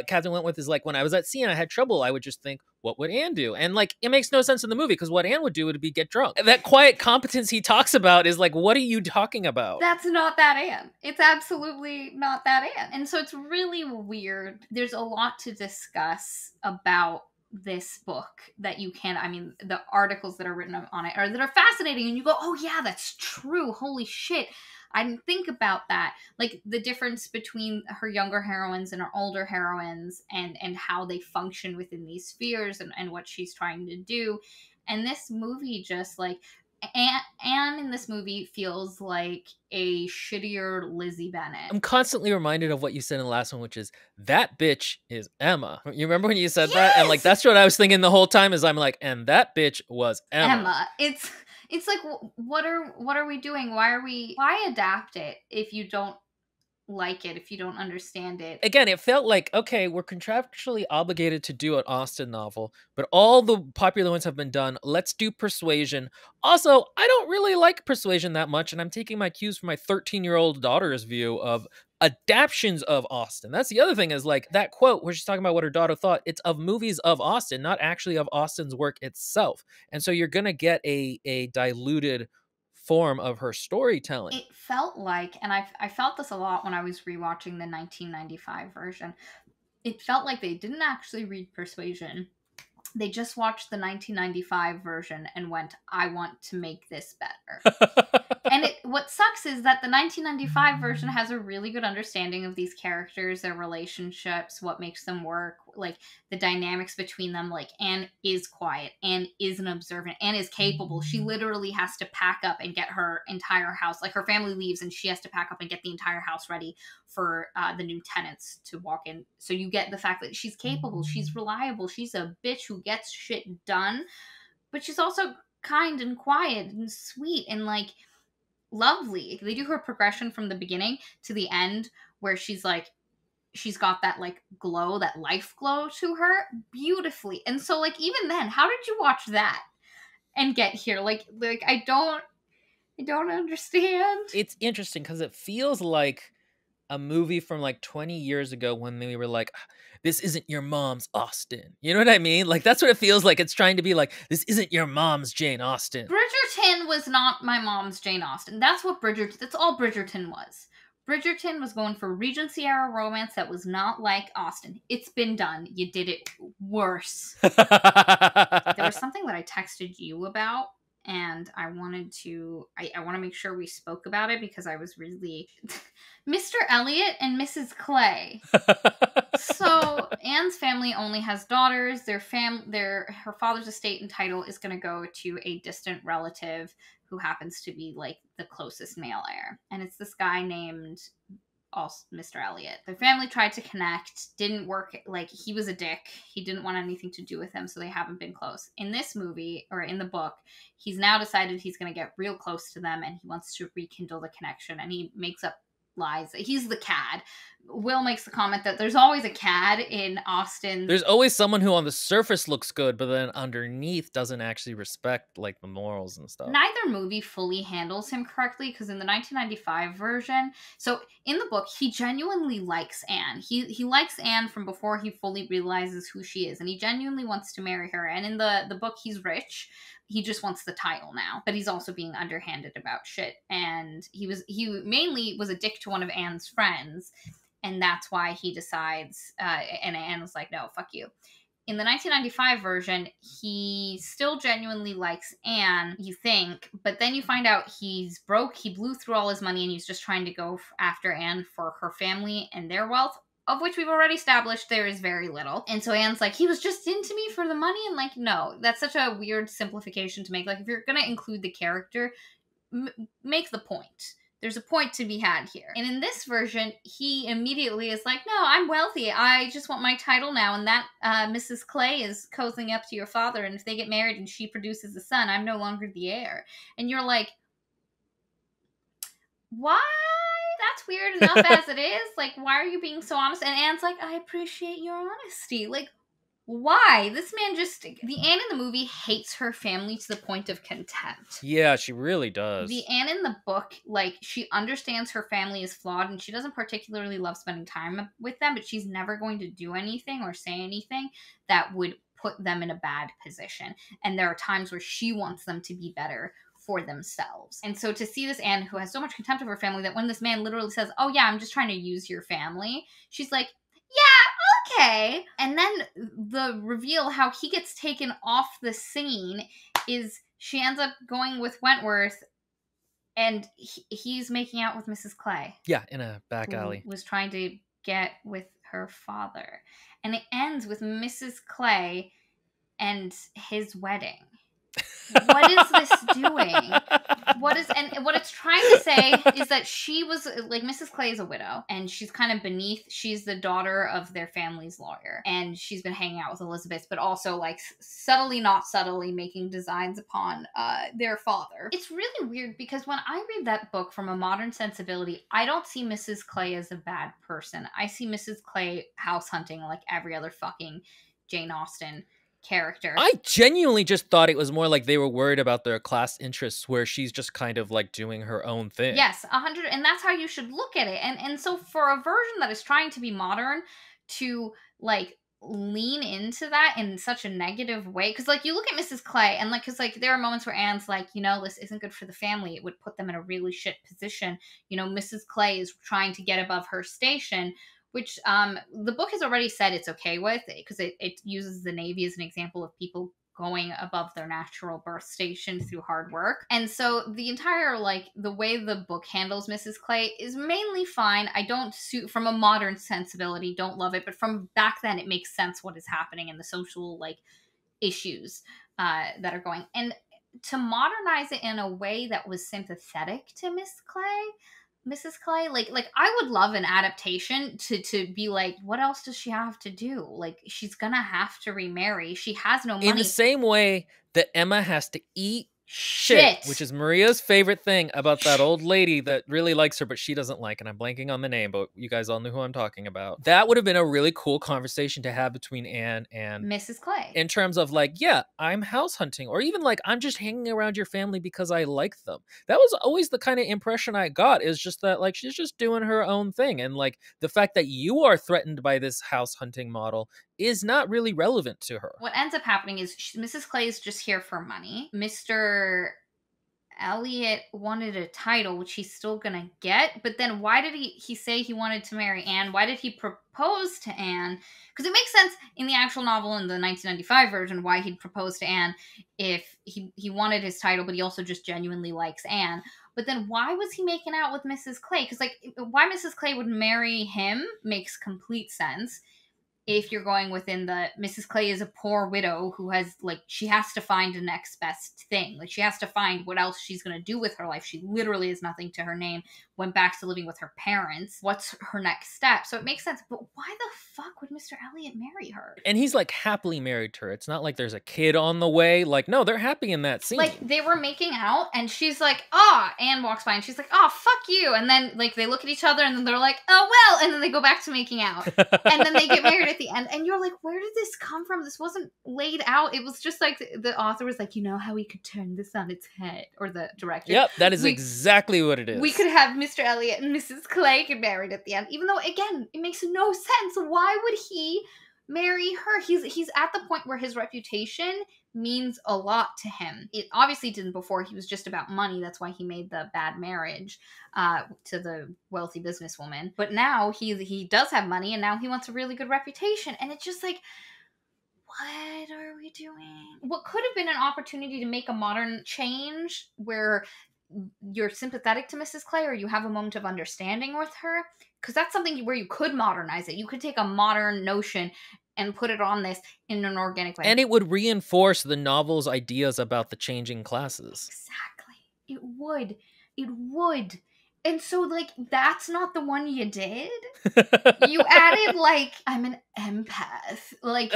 Catherine Wentworth is like, when I was at sea and I had trouble, I would just think, what would Anne do? And like, it makes no sense in the movie because what Anne would do would be get drunk. That quiet competence he talks about is like, what are you talking about? That's not that Anne. It's absolutely not that Anne. And so it's really weird. There's a lot to discuss about this book that you can, I mean, the articles that are written on it are that are fascinating, and you go, oh yeah, that's true, holy shit, I didn't think about that. Like the difference between her younger heroines and her older heroines, and how they function within these spheres, and what she's trying to do. And this movie just like, Anne in this movie feels like a shittier Lizzie Bennet. I'm constantly reminded of what you said in the last one, which is, that bitch is Emma. You remember when you said that? And like, that's what I was thinking the whole time, is I'm like, and that bitch was Emma. It's like, what are we doing? Why adapt it if you don't like it, if you don't understand it? Again, it felt like, okay, we're contractually obligated to do an Austen novel, but all the popular ones have been done. Let's do Persuasion. Also, I don't really like Persuasion that much, and I'm taking my cues from my 13-year-old daughter's view of adaptions of Austen. That's the other thing, is like that quote where she's talking about what her daughter thought. It's of movies of Austen, not actually of Austen's work itself. And so you're going to get a diluted form of her storytelling. It felt like, and I felt this a lot when I was rewatching the 1995 version, it felt like they didn't actually read Persuasion. They just watched the 1995 version and went, I want to make this better. And what sucks is that the 1995 version has a really good understanding of these characters, their relationships, what makes them work, like the dynamics between them. Like Anne is quiet, Anne isn't observant, Anne is capable. She literally has to pack up and get her entire house, like her family leaves and she has to pack up and get the entire house ready for the new tenants to walk in. So you get the fact that she's capable, she's reliable, she's a bitch who gets shit done, but she's also kind and quiet and sweet and like lovely. They do her progression from the beginning to the end where she's like, she's got that like glow, that life glow to her beautifully. And so like, even then, how did you watch that and get here? Like I don't understand. It's interesting because it feels like a movie from like 20 years ago when they were like, this isn't your mom's Austen. You know what I mean? Like, that's what it feels like. It's trying to be like, this isn't your mom's Jane Austen. Bridgerton was not my mom's Jane Austen. That's all Bridgerton was. Bridgerton was going for Regency era romance that was not like Austen. It's been done. You did it worse. There was something that I texted you about, and I wanted to make sure we spoke about it because I was really Mr. Elliot and Mrs. Clay. So Anne's family only has daughters. Her father's estate and title is going to go to a distant relative who happens to be like the closest male heir, and it's this guy named also Mr. Elliot. Their family tried to connect, didn't work. Like, he was a dick. He didn't want anything to do with them, so they haven't been close. In this movie, or in the book, he's now decided he's going to get real close to them, and he wants to rekindle the connection, and he makes up lies. He's the cad. Will makes the comment that there's always a cad in Austen. There's always someone who on the surface looks good, but then underneath doesn't actually respect like the morals and stuff. Neither movie fully handles him correctly, because in the 1995 version, so in the book, he genuinely likes Anne. He likes Anne from before he fully realizes who she is, and he genuinely wants to marry her. And in the book, he's rich. He just wants the title now, but he's also being underhanded about shit. And he mainly was a dick to one of Anne's friends, and that's why he decides, and Anne was like, no, fuck you. In the 1995 version, he still genuinely likes Anne, you think, but then you find out he's broke, he blew through all his money, and he's just trying to go after Anne for her family and their wealth, of which we've already established there is very little. And so Anne's like, he was just into me for the money? And like, no, that's such a weird simplification to make. Like, if you're going to include the character, make the point. There's a point to be had here. And in this version, he immediately is like, no, I'm wealthy. I just want my title now. And that Mrs. Clay is cozying up to your father. And if they get married and she produces a son, I'm no longer the heir. And you're like, why? That's weird enough as it is. Like, why are you being so honest? And Anne's like, I appreciate your honesty. Like, why? This man the Anne in the movie hates her family to the point of contempt. Yeah, she really does. The Anne in the book, like, she understands her family is flawed, and she doesn't particularly love spending time with them, but she's never going to do anything or say anything that would put them in a bad position. And there are times where she wants them to be better for themselves. And so to see this Anne who has so much contempt of her family that when this man literally says, oh yeah, I'm just trying to use your family, she's like, yeah, okay. And then the reveal how he gets taken off the scene is she ends up going with Wentworth, and he's making out with Mrs. Clay. Yeah, in a back alley. Was trying to get with her father. And it ends with Mrs. Clay and his wedding. What is this doing? What it's trying to say is that she was like, Mrs. Clay is a widow, and she's kind of beneath. She's the daughter of their family's lawyer, and she's been hanging out with Elizabeth, but also like subtly, not subtly, making designs upon their father. It's really weird because when I read that book from a modern sensibility, I don't see Mrs. Clay as a bad person. I see Mrs. Clay house hunting like every other fucking Jane Austen character. I genuinely just thought it was more like they were worried about their class interests, where she's just kind of like doing her own thing. Yes, 100, and that's how you should look at it. And so for a version that is trying to be modern, to like lean into that in such a negative way, because like you look at Mrs. Clay, and like, because like there are moments where Anne's like, you know, this isn't good for the family, it would put them in a really shit position, you know, Mrs. Clay is trying to get above her station, which the book has already said it's okay with, because it uses the Navy as an example of people going above their natural birth station through hard work. And so the entire, like, the way the book handles Mrs. Clay is mainly fine. I don't, from a modern sensibility, don't love it, but from back then it makes sense what is happening and the social, like, issues that are going. And to modernize it in a way that was sympathetic to Mrs. Clay, like I would love an adaptation to be like, what else does she have to do? Like, she's gonna have to remarry. She has no money. In the same way that Emma has to eat, Shit. Which is Maria's favorite thing about that old lady that really likes her, but she doesn't like, and I'm blanking on the name, but you guys all know who I'm talking about. That would have been a really cool conversation to have between Anne and Mrs. Clay. in terms of like, yeah, I'm house hunting, or even like, I'm just hanging around your family because I like them. That was always the kind of impression I got, is just that like, she's just doing her own thing. And like, the fact that you are threatened by this house hunting model is not really relevant to her. What ends up happening is Mrs. Clay is just here for money. Mr. Elliot wanted a title, which he's still gonna get, but then why did he say he wanted to marry Anne? Why did he propose to Anne? Because it makes sense in the actual novel, in the 1995 version, why he'd propose to Anne if he wanted his title, but he also just genuinely likes Anne. But then why was he making out with Mrs. Clay? Because like, why Mrs. Clay would marry him makes complete sense. If you're going within the Mrs. Clay is a poor widow who has, like, she has to find the next best thing. Like, she has to find what else she's going to do with her life. She literally has nothing to her name, went back to living with her parents. What's her next step? So it makes sense. But why the fuck would Mr. Elliot marry her? And he's like happily married to her. It's not like there's a kid on the way. Like, no, they're happy in that scene. Like, they were making out, and she's like, Anne walks by, and she's like, fuck you. And then, like, they look at each other, and then they're like, oh, well. And then they go back to making out. And then they get married at the end. And you're like, where did this come from? This wasn't laid out. It was just like, the author was like, you know how we could turn this on its head? Or the director. Yep, that is exactly what it is. We could have Mr. Elliot and Mrs. Clay get married at the end. Even though, again, it makes no sense. Why would he marry her? He's at the point where his reputation means a lot to him. It obviously didn't before. He was just about money. That's why he made the bad marriage to the wealthy businesswoman. But now he does have money, and now he wants a really good reputation. And it's just like, what are we doing? What could have been an opportunity to make a modern change where you're sympathetic to Mrs. Clay, or you have a moment of understanding with her, because that's something where you could modernize it. You could take a modern notion and put it on this in an organic way. And it would reinforce the novel's ideas about the changing classes. Exactly. It would. It would. And so, like, that's not the one you did. You added, like, I'm an empath. Like,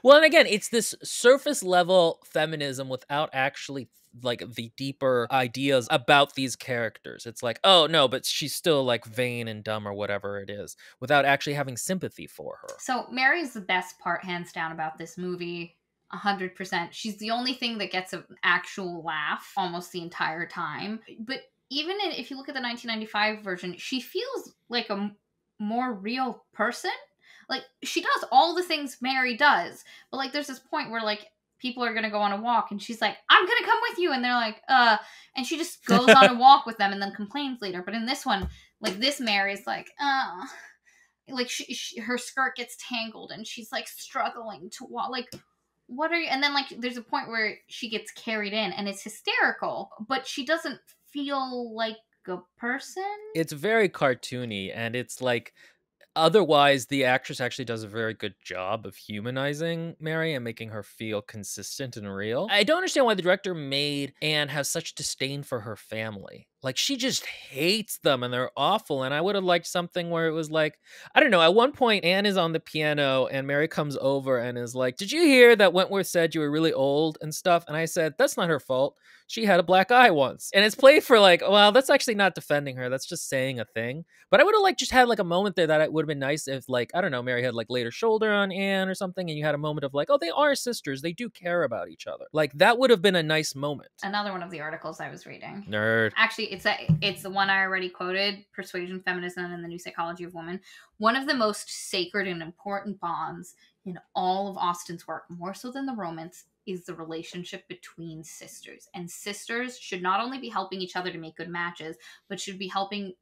well, and again, it's this surface level feminism without actually like the deeper ideas about these characters. It's like, oh no, but she's still like vain and dumb or whatever it is, without actually having sympathy for her. So Mary's the best part, hands down, about this movie. 100%. She's the only thing that gets an actual laugh almost the entire time. But even if you look at the 1995 version, she feels like a more real person. Like, she does all the things Mary does, but like, there's this point where like, people are gonna go on a walk, and she's like, I'm gonna come with you, and they're like, and she just goes on a walk with them and then complains later. But in this one, like, this Mary's like, like, her skirt gets tangled, and she's like struggling to walk. Like, what are you? And then like, there's a point where she gets carried in, and it's hysterical, but she doesn't feel like a person. It's very cartoony, and it's like, otherwise, the actress actually does a very good job of humanizing Mary and making her feel consistent and real. I don't understand why the director made Anne have such disdain for her family. Like, she just hates them, and they're awful. And I would have liked something where it was like, I don't know, at one point, Anne is on the piano, and Mary comes over and is like, did you hear that Wentworth said you were really old and stuff? And I said, that's not her fault. She had a black eye once. And it's played for like, well, that's actually not defending her. That's just saying a thing. But I would have like just had like a moment there that it would have been nice if, like, I don't know, Mary had like laid her shoulder on Anne or something, and you had a moment of like, oh, they are sisters. They do care about each other. Like, that would have been a nice moment. Another one of the articles I was reading. Nerd. Actually, it's the one I already quoted, Persuasion, Feminism, and the New Psychology of Women. One of the most sacred and important bonds in all of Austen's work, more so than the romance, is the relationship between sisters. And sisters should not only be helping each other to make good matches, but should be helping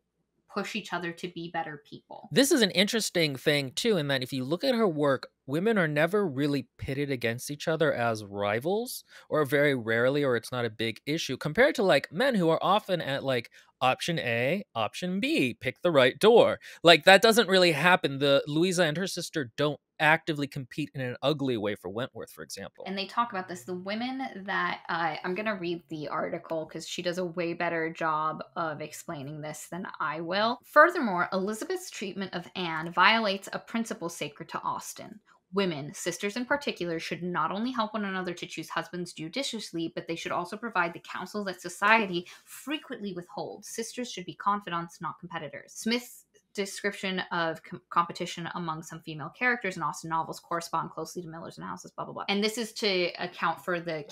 push each other to be better people. This is an interesting thing, too, in that if you look at her work, women are never really pitted against each other as rivals, or very rarely, or it's not a big issue, compared to like men who are often at like option A, option B, pick the right door. Like, that doesn't really happen. The Louisa and her sister don't actively compete in an ugly way for Wentworth, for example. And they talk about this. The women that I'm going to read the article because she does a way better job of explaining this than I will. Furthermore, Elizabeth's treatment of Anne violates a principle sacred to Austen. Women, sisters in particular, should not only help one another to choose husbands judiciously, but they should also provide the counsel that society frequently withholds. Sisters should be confidants, not competitors. Smith's description of competition among some female characters in Austen novels correspond closely to Miller's analysis, blah, blah, blah. And this is to account for the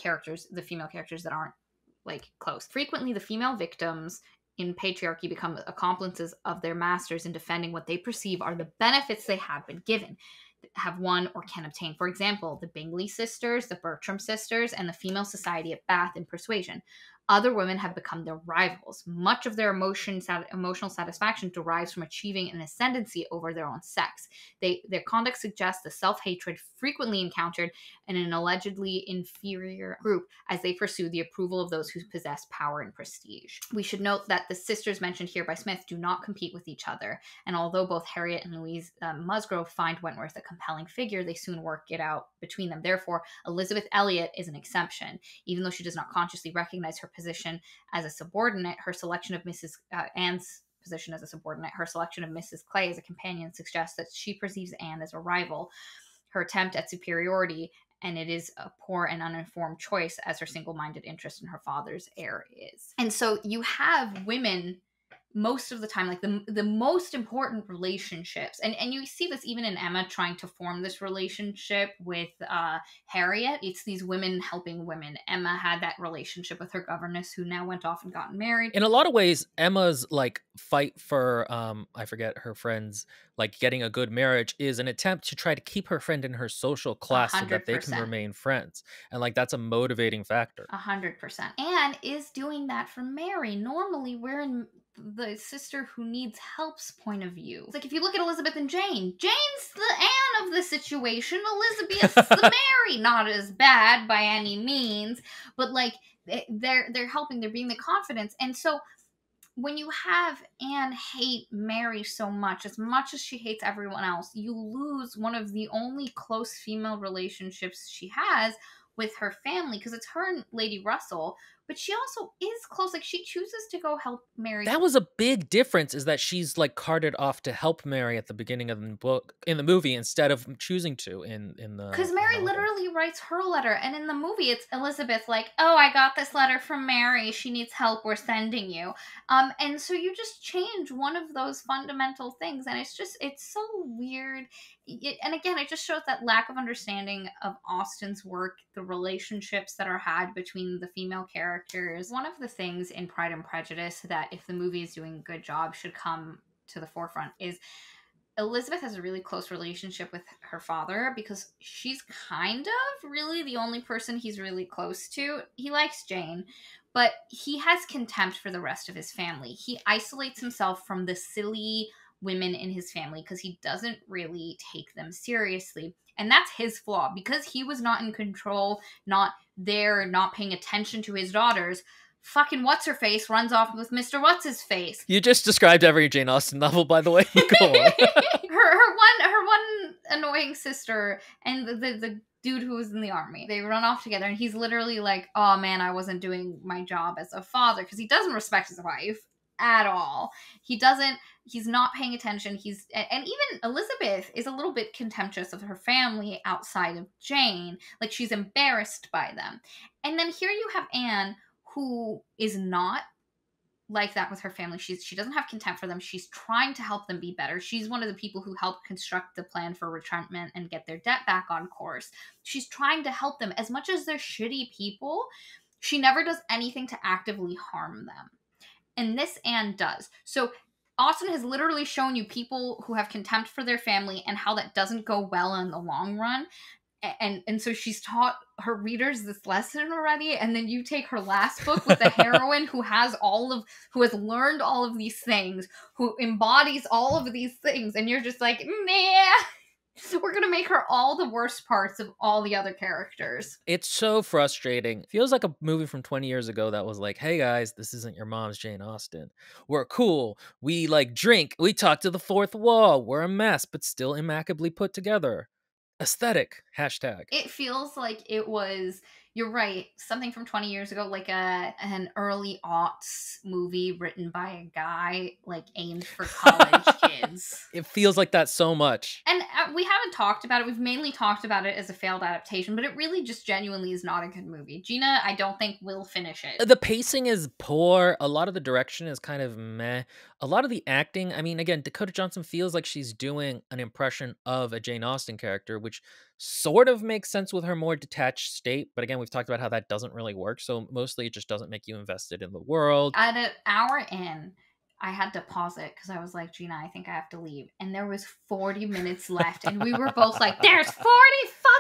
female characters that aren't like close. Frequently, the female victims in patriarchy become accomplices of their masters in defending what they perceive are the benefits they have been given, have won, or can obtain. For example, the Bingley sisters, the Bertram sisters, and the female society at Bath in Persuasion. Other women have become their rivals. Much of their emotional satisfaction derives from achieving an ascendancy over their own sex. Their conduct suggests the self-hatred frequently encountered in an allegedly inferior group as they pursue the approval of those who possess power and prestige. We should note that the sisters mentioned here by Smith do not compete with each other, and although both Harriet and Louise Musgrove find Wentworth a compelling figure, they soon work it out between them. Therefore, Elizabeth Elliot is an exception. Even though she does not consciously recognize her position as a subordinate, her selection of Mrs. Anne's position as a subordinate, her selection of Mrs. Clay as a companion suggests that she perceives Anne as a rival. Her attempt at superiority, and it is a poor and uninformed choice, as her single-minded interest in her father's heir is. And so you have women most of the time, like the most important relationships, and you see this even in Emma trying to form this relationship with Harriet. It's these women helping women. Emma had that relationship with her governess, who now went off and got married. In a lot of ways, Emma's like fight for I forget her friends like getting a good marriage is an attempt to try to keep her friend in her social class 100%. so that they can remain friends, and like that's a motivating factor. 100%. Anne is doing that for Mary. Normally, we're in the sister who needs help's point of view. It's like if you look at Elizabeth and Jane, Jane's the Anne of the situation, Elizabeth's the Mary. Not as bad by any means, but like they're helping, they're being the confidence. And so when you have Anne hate Mary so much as she hates everyone else, you lose one of the only close female relationships she has with her family, because it's her and Lady Russell, but she also is close. Like, she chooses to go help Mary. That was a big difference, is that she's like carted off to help Mary at the beginning of the book, in the movie, instead of choosing to in the. Because Mary literally writes her letter, and in the movie it's Elizabeth like, oh, I got this letter from Mary, she needs help, we're sending you. And so you just change one of those fundamental things, and it's so weird. And again, it just shows that lack of understanding of Austen's work, the relationships that are had between the female characters. One of the things in Pride and Prejudice that, if the movie is doing a good job, should come to the forefront is Elizabeth has a really close relationship with her father, because she's kind of really the only person he's really close to. He likes Jane, but he has contempt for the rest of his family. He isolates himself from the silly women in his family because he doesn't really take them seriously. And that's his flaw, because he was not in control, not there, not paying attention to his daughters. Fucking what's-her-face runs off with Mr. What's-his-face. You just described every Jane Austen novel, by the way. Go on. her one annoying sister and the dude who was in the army. They run off together, and he's literally like, oh man, I wasn't doing my job as a father, because he doesn't respect his wife at all. He's not paying attention. And even Elizabeth is a little bit contemptuous of her family outside of Jane. Like, she's embarrassed by them. And then here you have Anne, who is not like that with her family. She doesn't have contempt for them. She's trying to help them be better. She's one of the people who helped construct the plan for retrenchment and get their debt back on course. She's trying to help them. As much as they're shitty people, she never does anything to actively harm them. And this Anne does. So Austen has literally shown you people who have contempt for their family and how that doesn't go well in the long run. And so she's taught her readers this lesson already, and then you take her last book with the heroine who has learned all of these things, who embodies all of these things, and you're just like, nah, we're gonna make her all the worst parts of all the other characters. It's so frustrating. Feels like a movie from 20 years ago that was like, hey guys, this isn't your mom's Jane Austen. We're cool. We like drink. We talk to the fourth wall. We're a mess, but still immaculately put together. Aesthetic, hashtag. It feels like it was, You're right. Something from 20 years ago, like an early aughts movie written by a guy, like aimed for college kids. It feels like that so much. And we haven't talked about it. We've mainly talked about it as a failed adaptation, but it really just genuinely is not a good movie. Gina, I don't think will finish it. The pacing is poor. A lot of the direction is kind of meh. A lot of the acting, I mean, again, Dakota Johnson feels like she's doing an impression of a Jane Austen character, which sort of makes sense with her more detached state. But again, we've talked about how that doesn't really work. So mostly it just doesn't make you invested in the world. At an hour in, I had to pause it because I was like, Gina, I think I have to leave. And there was 40 minutes left. And we were both like, there's 40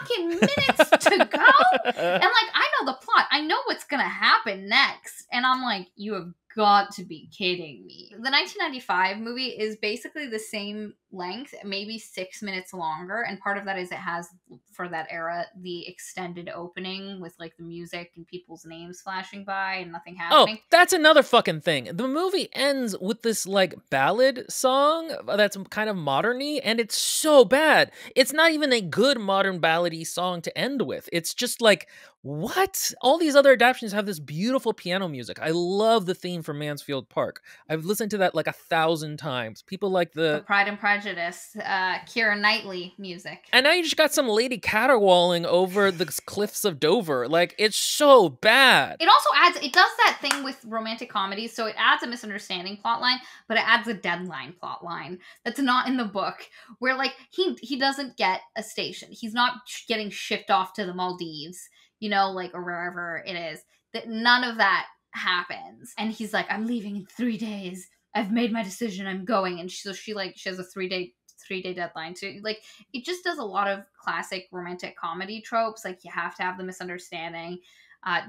fucking minutes to go. And like, I know the plot. I know what's going to happen next. And I'm like, you have got to be kidding me. The 1995 movie is basically the same length, maybe 6 minutes longer. And part of that is it has, for that era, the extended opening with like the music and people's names flashing by and nothing happening. Oh, that's another fucking thing. The movie ends with this like ballad song that's kind of modern-y, and it's so bad. It's not even a good modern ballady song to end with. It's just like, what? All these other adaptations have this beautiful piano music. I love the theme from Mansfield Park. I've listened to that like 1,000 times. People like the Pride and Prejudice, Keira Knightley music. And now you just got some lady caterwauling over the cliffs of Dover. Like, it's so bad. It also adds, it does that thing with romantic comedies, so it adds a misunderstanding plot line, but it adds a deadline plot line that's not in the book, where like he doesn't get a station. He's not getting shipped off to the Maldives, you know, like, or wherever it is. That none of that happens. And he's like, I'm leaving in 3 days. I've made my decision. I'm going. And so she has a 3-day deadline. So like, it just does a lot of classic romantic comedy tropes. Like, you have to have the misunderstanding.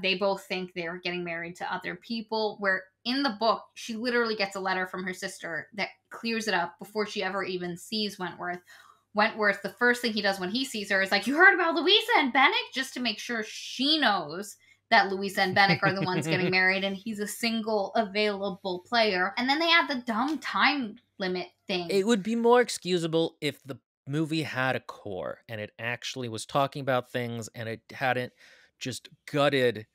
They both think they're getting married to other people, where in the book, she literally gets a letter from her sister that clears it up before she ever even sees Wentworth. Wentworth, the first thing he does when he sees her is like, you heard about Louisa and Bennick? Just to make sure she knows that Louisa and Bennick are the ones getting married, and he's a single available player. And then they add the dumb time limit thing. It would be more excusable if the movie had a core and it actually was talking about things and it hadn't just gutted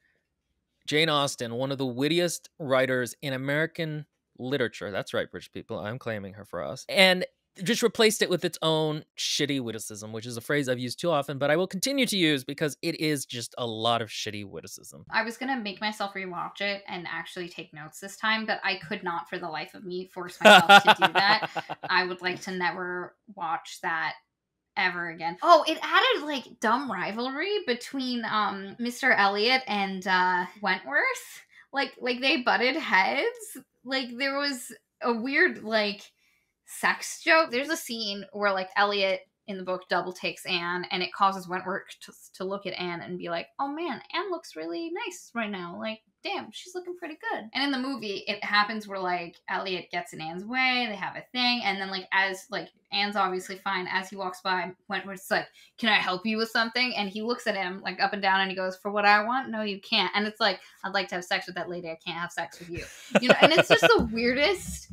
Jane Austen, one of the wittiest writers in American literature. That's right, British people. I'm claiming her for us. And just replaced it with its own shitty witticism, which is a phrase I've used too often, but I will continue to use because it is just a lot of shitty witticism. I was going to make myself rewatch it and actually take notes this time, but I could not for the life of me force myself to do that. I would like to never watch that ever again. Oh, it added like dumb rivalry between Mr. Elliot and Wentworth. Like they butted heads. Like, there was a weird like sex joke. There's a scene where like Elliot in the book double takes Anne, and it causes Wentworth to look at Anne and be like, oh man, Anne looks really nice right now. Like, damn, she's looking pretty good. And in the movie, it happens where like Elliot gets in Anne's way, they have a thing, and then like as like Anne's obviously fine, as he walks by, Wentworth's like, can I help you with something? And he looks at him like up and down and he goes, for what I want? No, you can't. And it's like, I'd like to have sex with that lady, I can't have sex with you. You know, and it's just the weirdest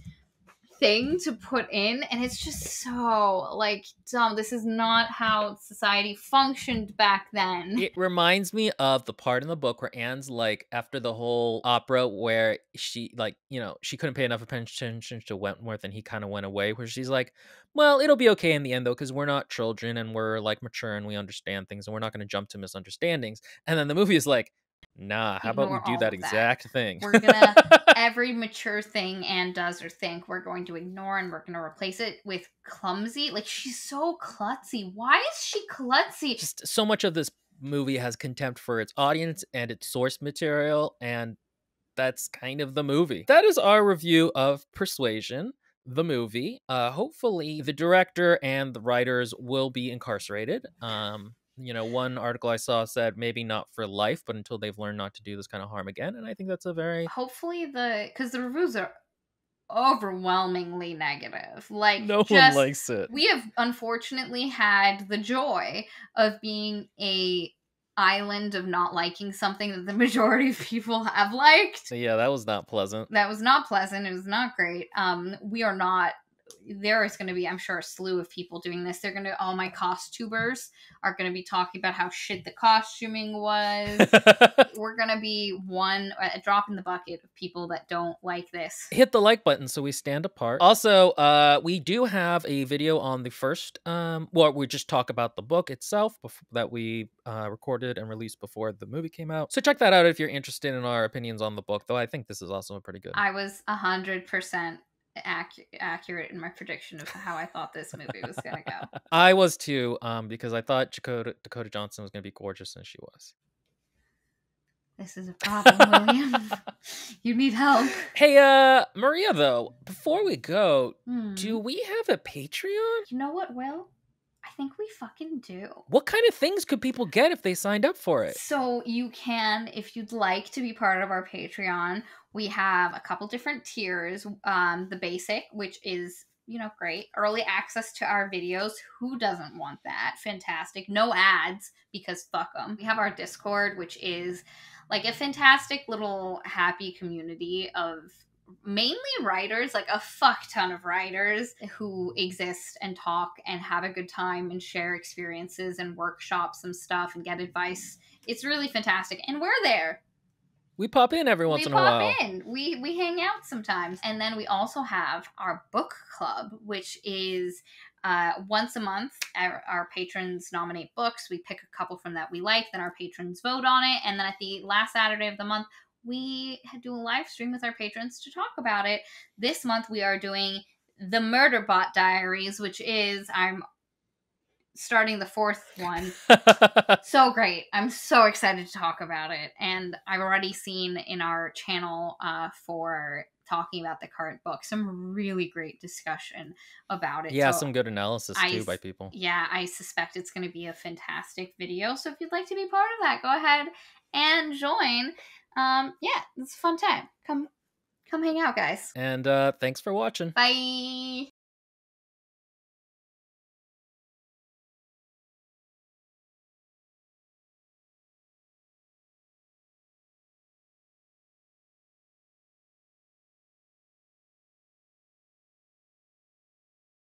thing to put in, and it's just so like dumb. This is not how society functioned back then. It reminds me of the part in the book where Anne's like, after the whole opera where she like, you know, she couldn't pay enough attention to Wentworth and he kind of went away, where she's like, well, it'll be okay in the end though, because we're not children and we're like mature and we understand things and we're not going to jump to misunderstandings. And then the movie is like, nah, how about we do that exact thing? We're gonna, every mature thing Anne does or think, we're going to ignore, and we're gonna replace it with clumsy. Like, she's so klutzy. Why is she klutzy? Just so much of this movie has contempt for its audience and its source material, and that's kind of the movie. That is our review of Persuasion, the movie. Hopefully the director and the writers will be incarcerated. You know, one article I saw said maybe not for life, but until they've learned not to do this kind of harm again. And I think that's a very... Hopefully because the reviews are overwhelmingly negative. Like, no one likes it. We have unfortunately had the joy of being a island of not liking something that the majority of people have liked. So yeah, that was not pleasant. That was not pleasant. It was not great. We are not there is going to be, I'm sure, a slew of people doing this. They're going to, all my costumers are going to be talking about how shit the costuming was. We're going to be a drop in the bucket of people that don't like this. Hit the like button so we stand apart. Also, we do have a video on the first, well, we just talk about the book itself that we recorded and released before the movie came out. So check that out if you're interested in our opinions on the book, though I think this is also pretty good. I was 100% accurate in my prediction of how I thought this movie was gonna go. I was too, because I thought Dakota Johnson was gonna be gorgeous, and she was. This is a problem, William. You need help. Hey, Maria, though, before we go, do we have a Patreon? You know what, Will? I think we fucking do. What kind of things could people get if they signed up for it? So you can, if you'd like to be part of our Patreon, we have a couple different tiers. The basic, which is, you know, great. Early access to our videos. Who doesn't want that? Fantastic. No ads, because fuck them. We have our Discord, which is like a fantastic little happy community of mainly writers, like a fuck ton of writers who exist and talk and have a good time and share experiences and workshops and stuff and get advice. It's really fantastic. And we're there. We pop in every once in a while. We hang out sometimes. And then we also have our book club, which is once a month. Our patrons nominate books. We pick a couple from that we like. Then our patrons vote on it. And then at the last Saturday of the month, we do a live stream with our patrons to talk about it. This month we are doing the Murderbot Diaries, which is, I'm starting the fourth one. So great. I'm so excited to talk about it. And I've already seen in our channel for talking about the current book some really great discussion about it. Yeah, so some good analysis too by people. Yeah, I suspect it's going to be a fantastic video. So if you'd like to be part of that, go ahead and join. Yeah, it's a fun time. Come hang out, guys. And thanks for watching. Bye.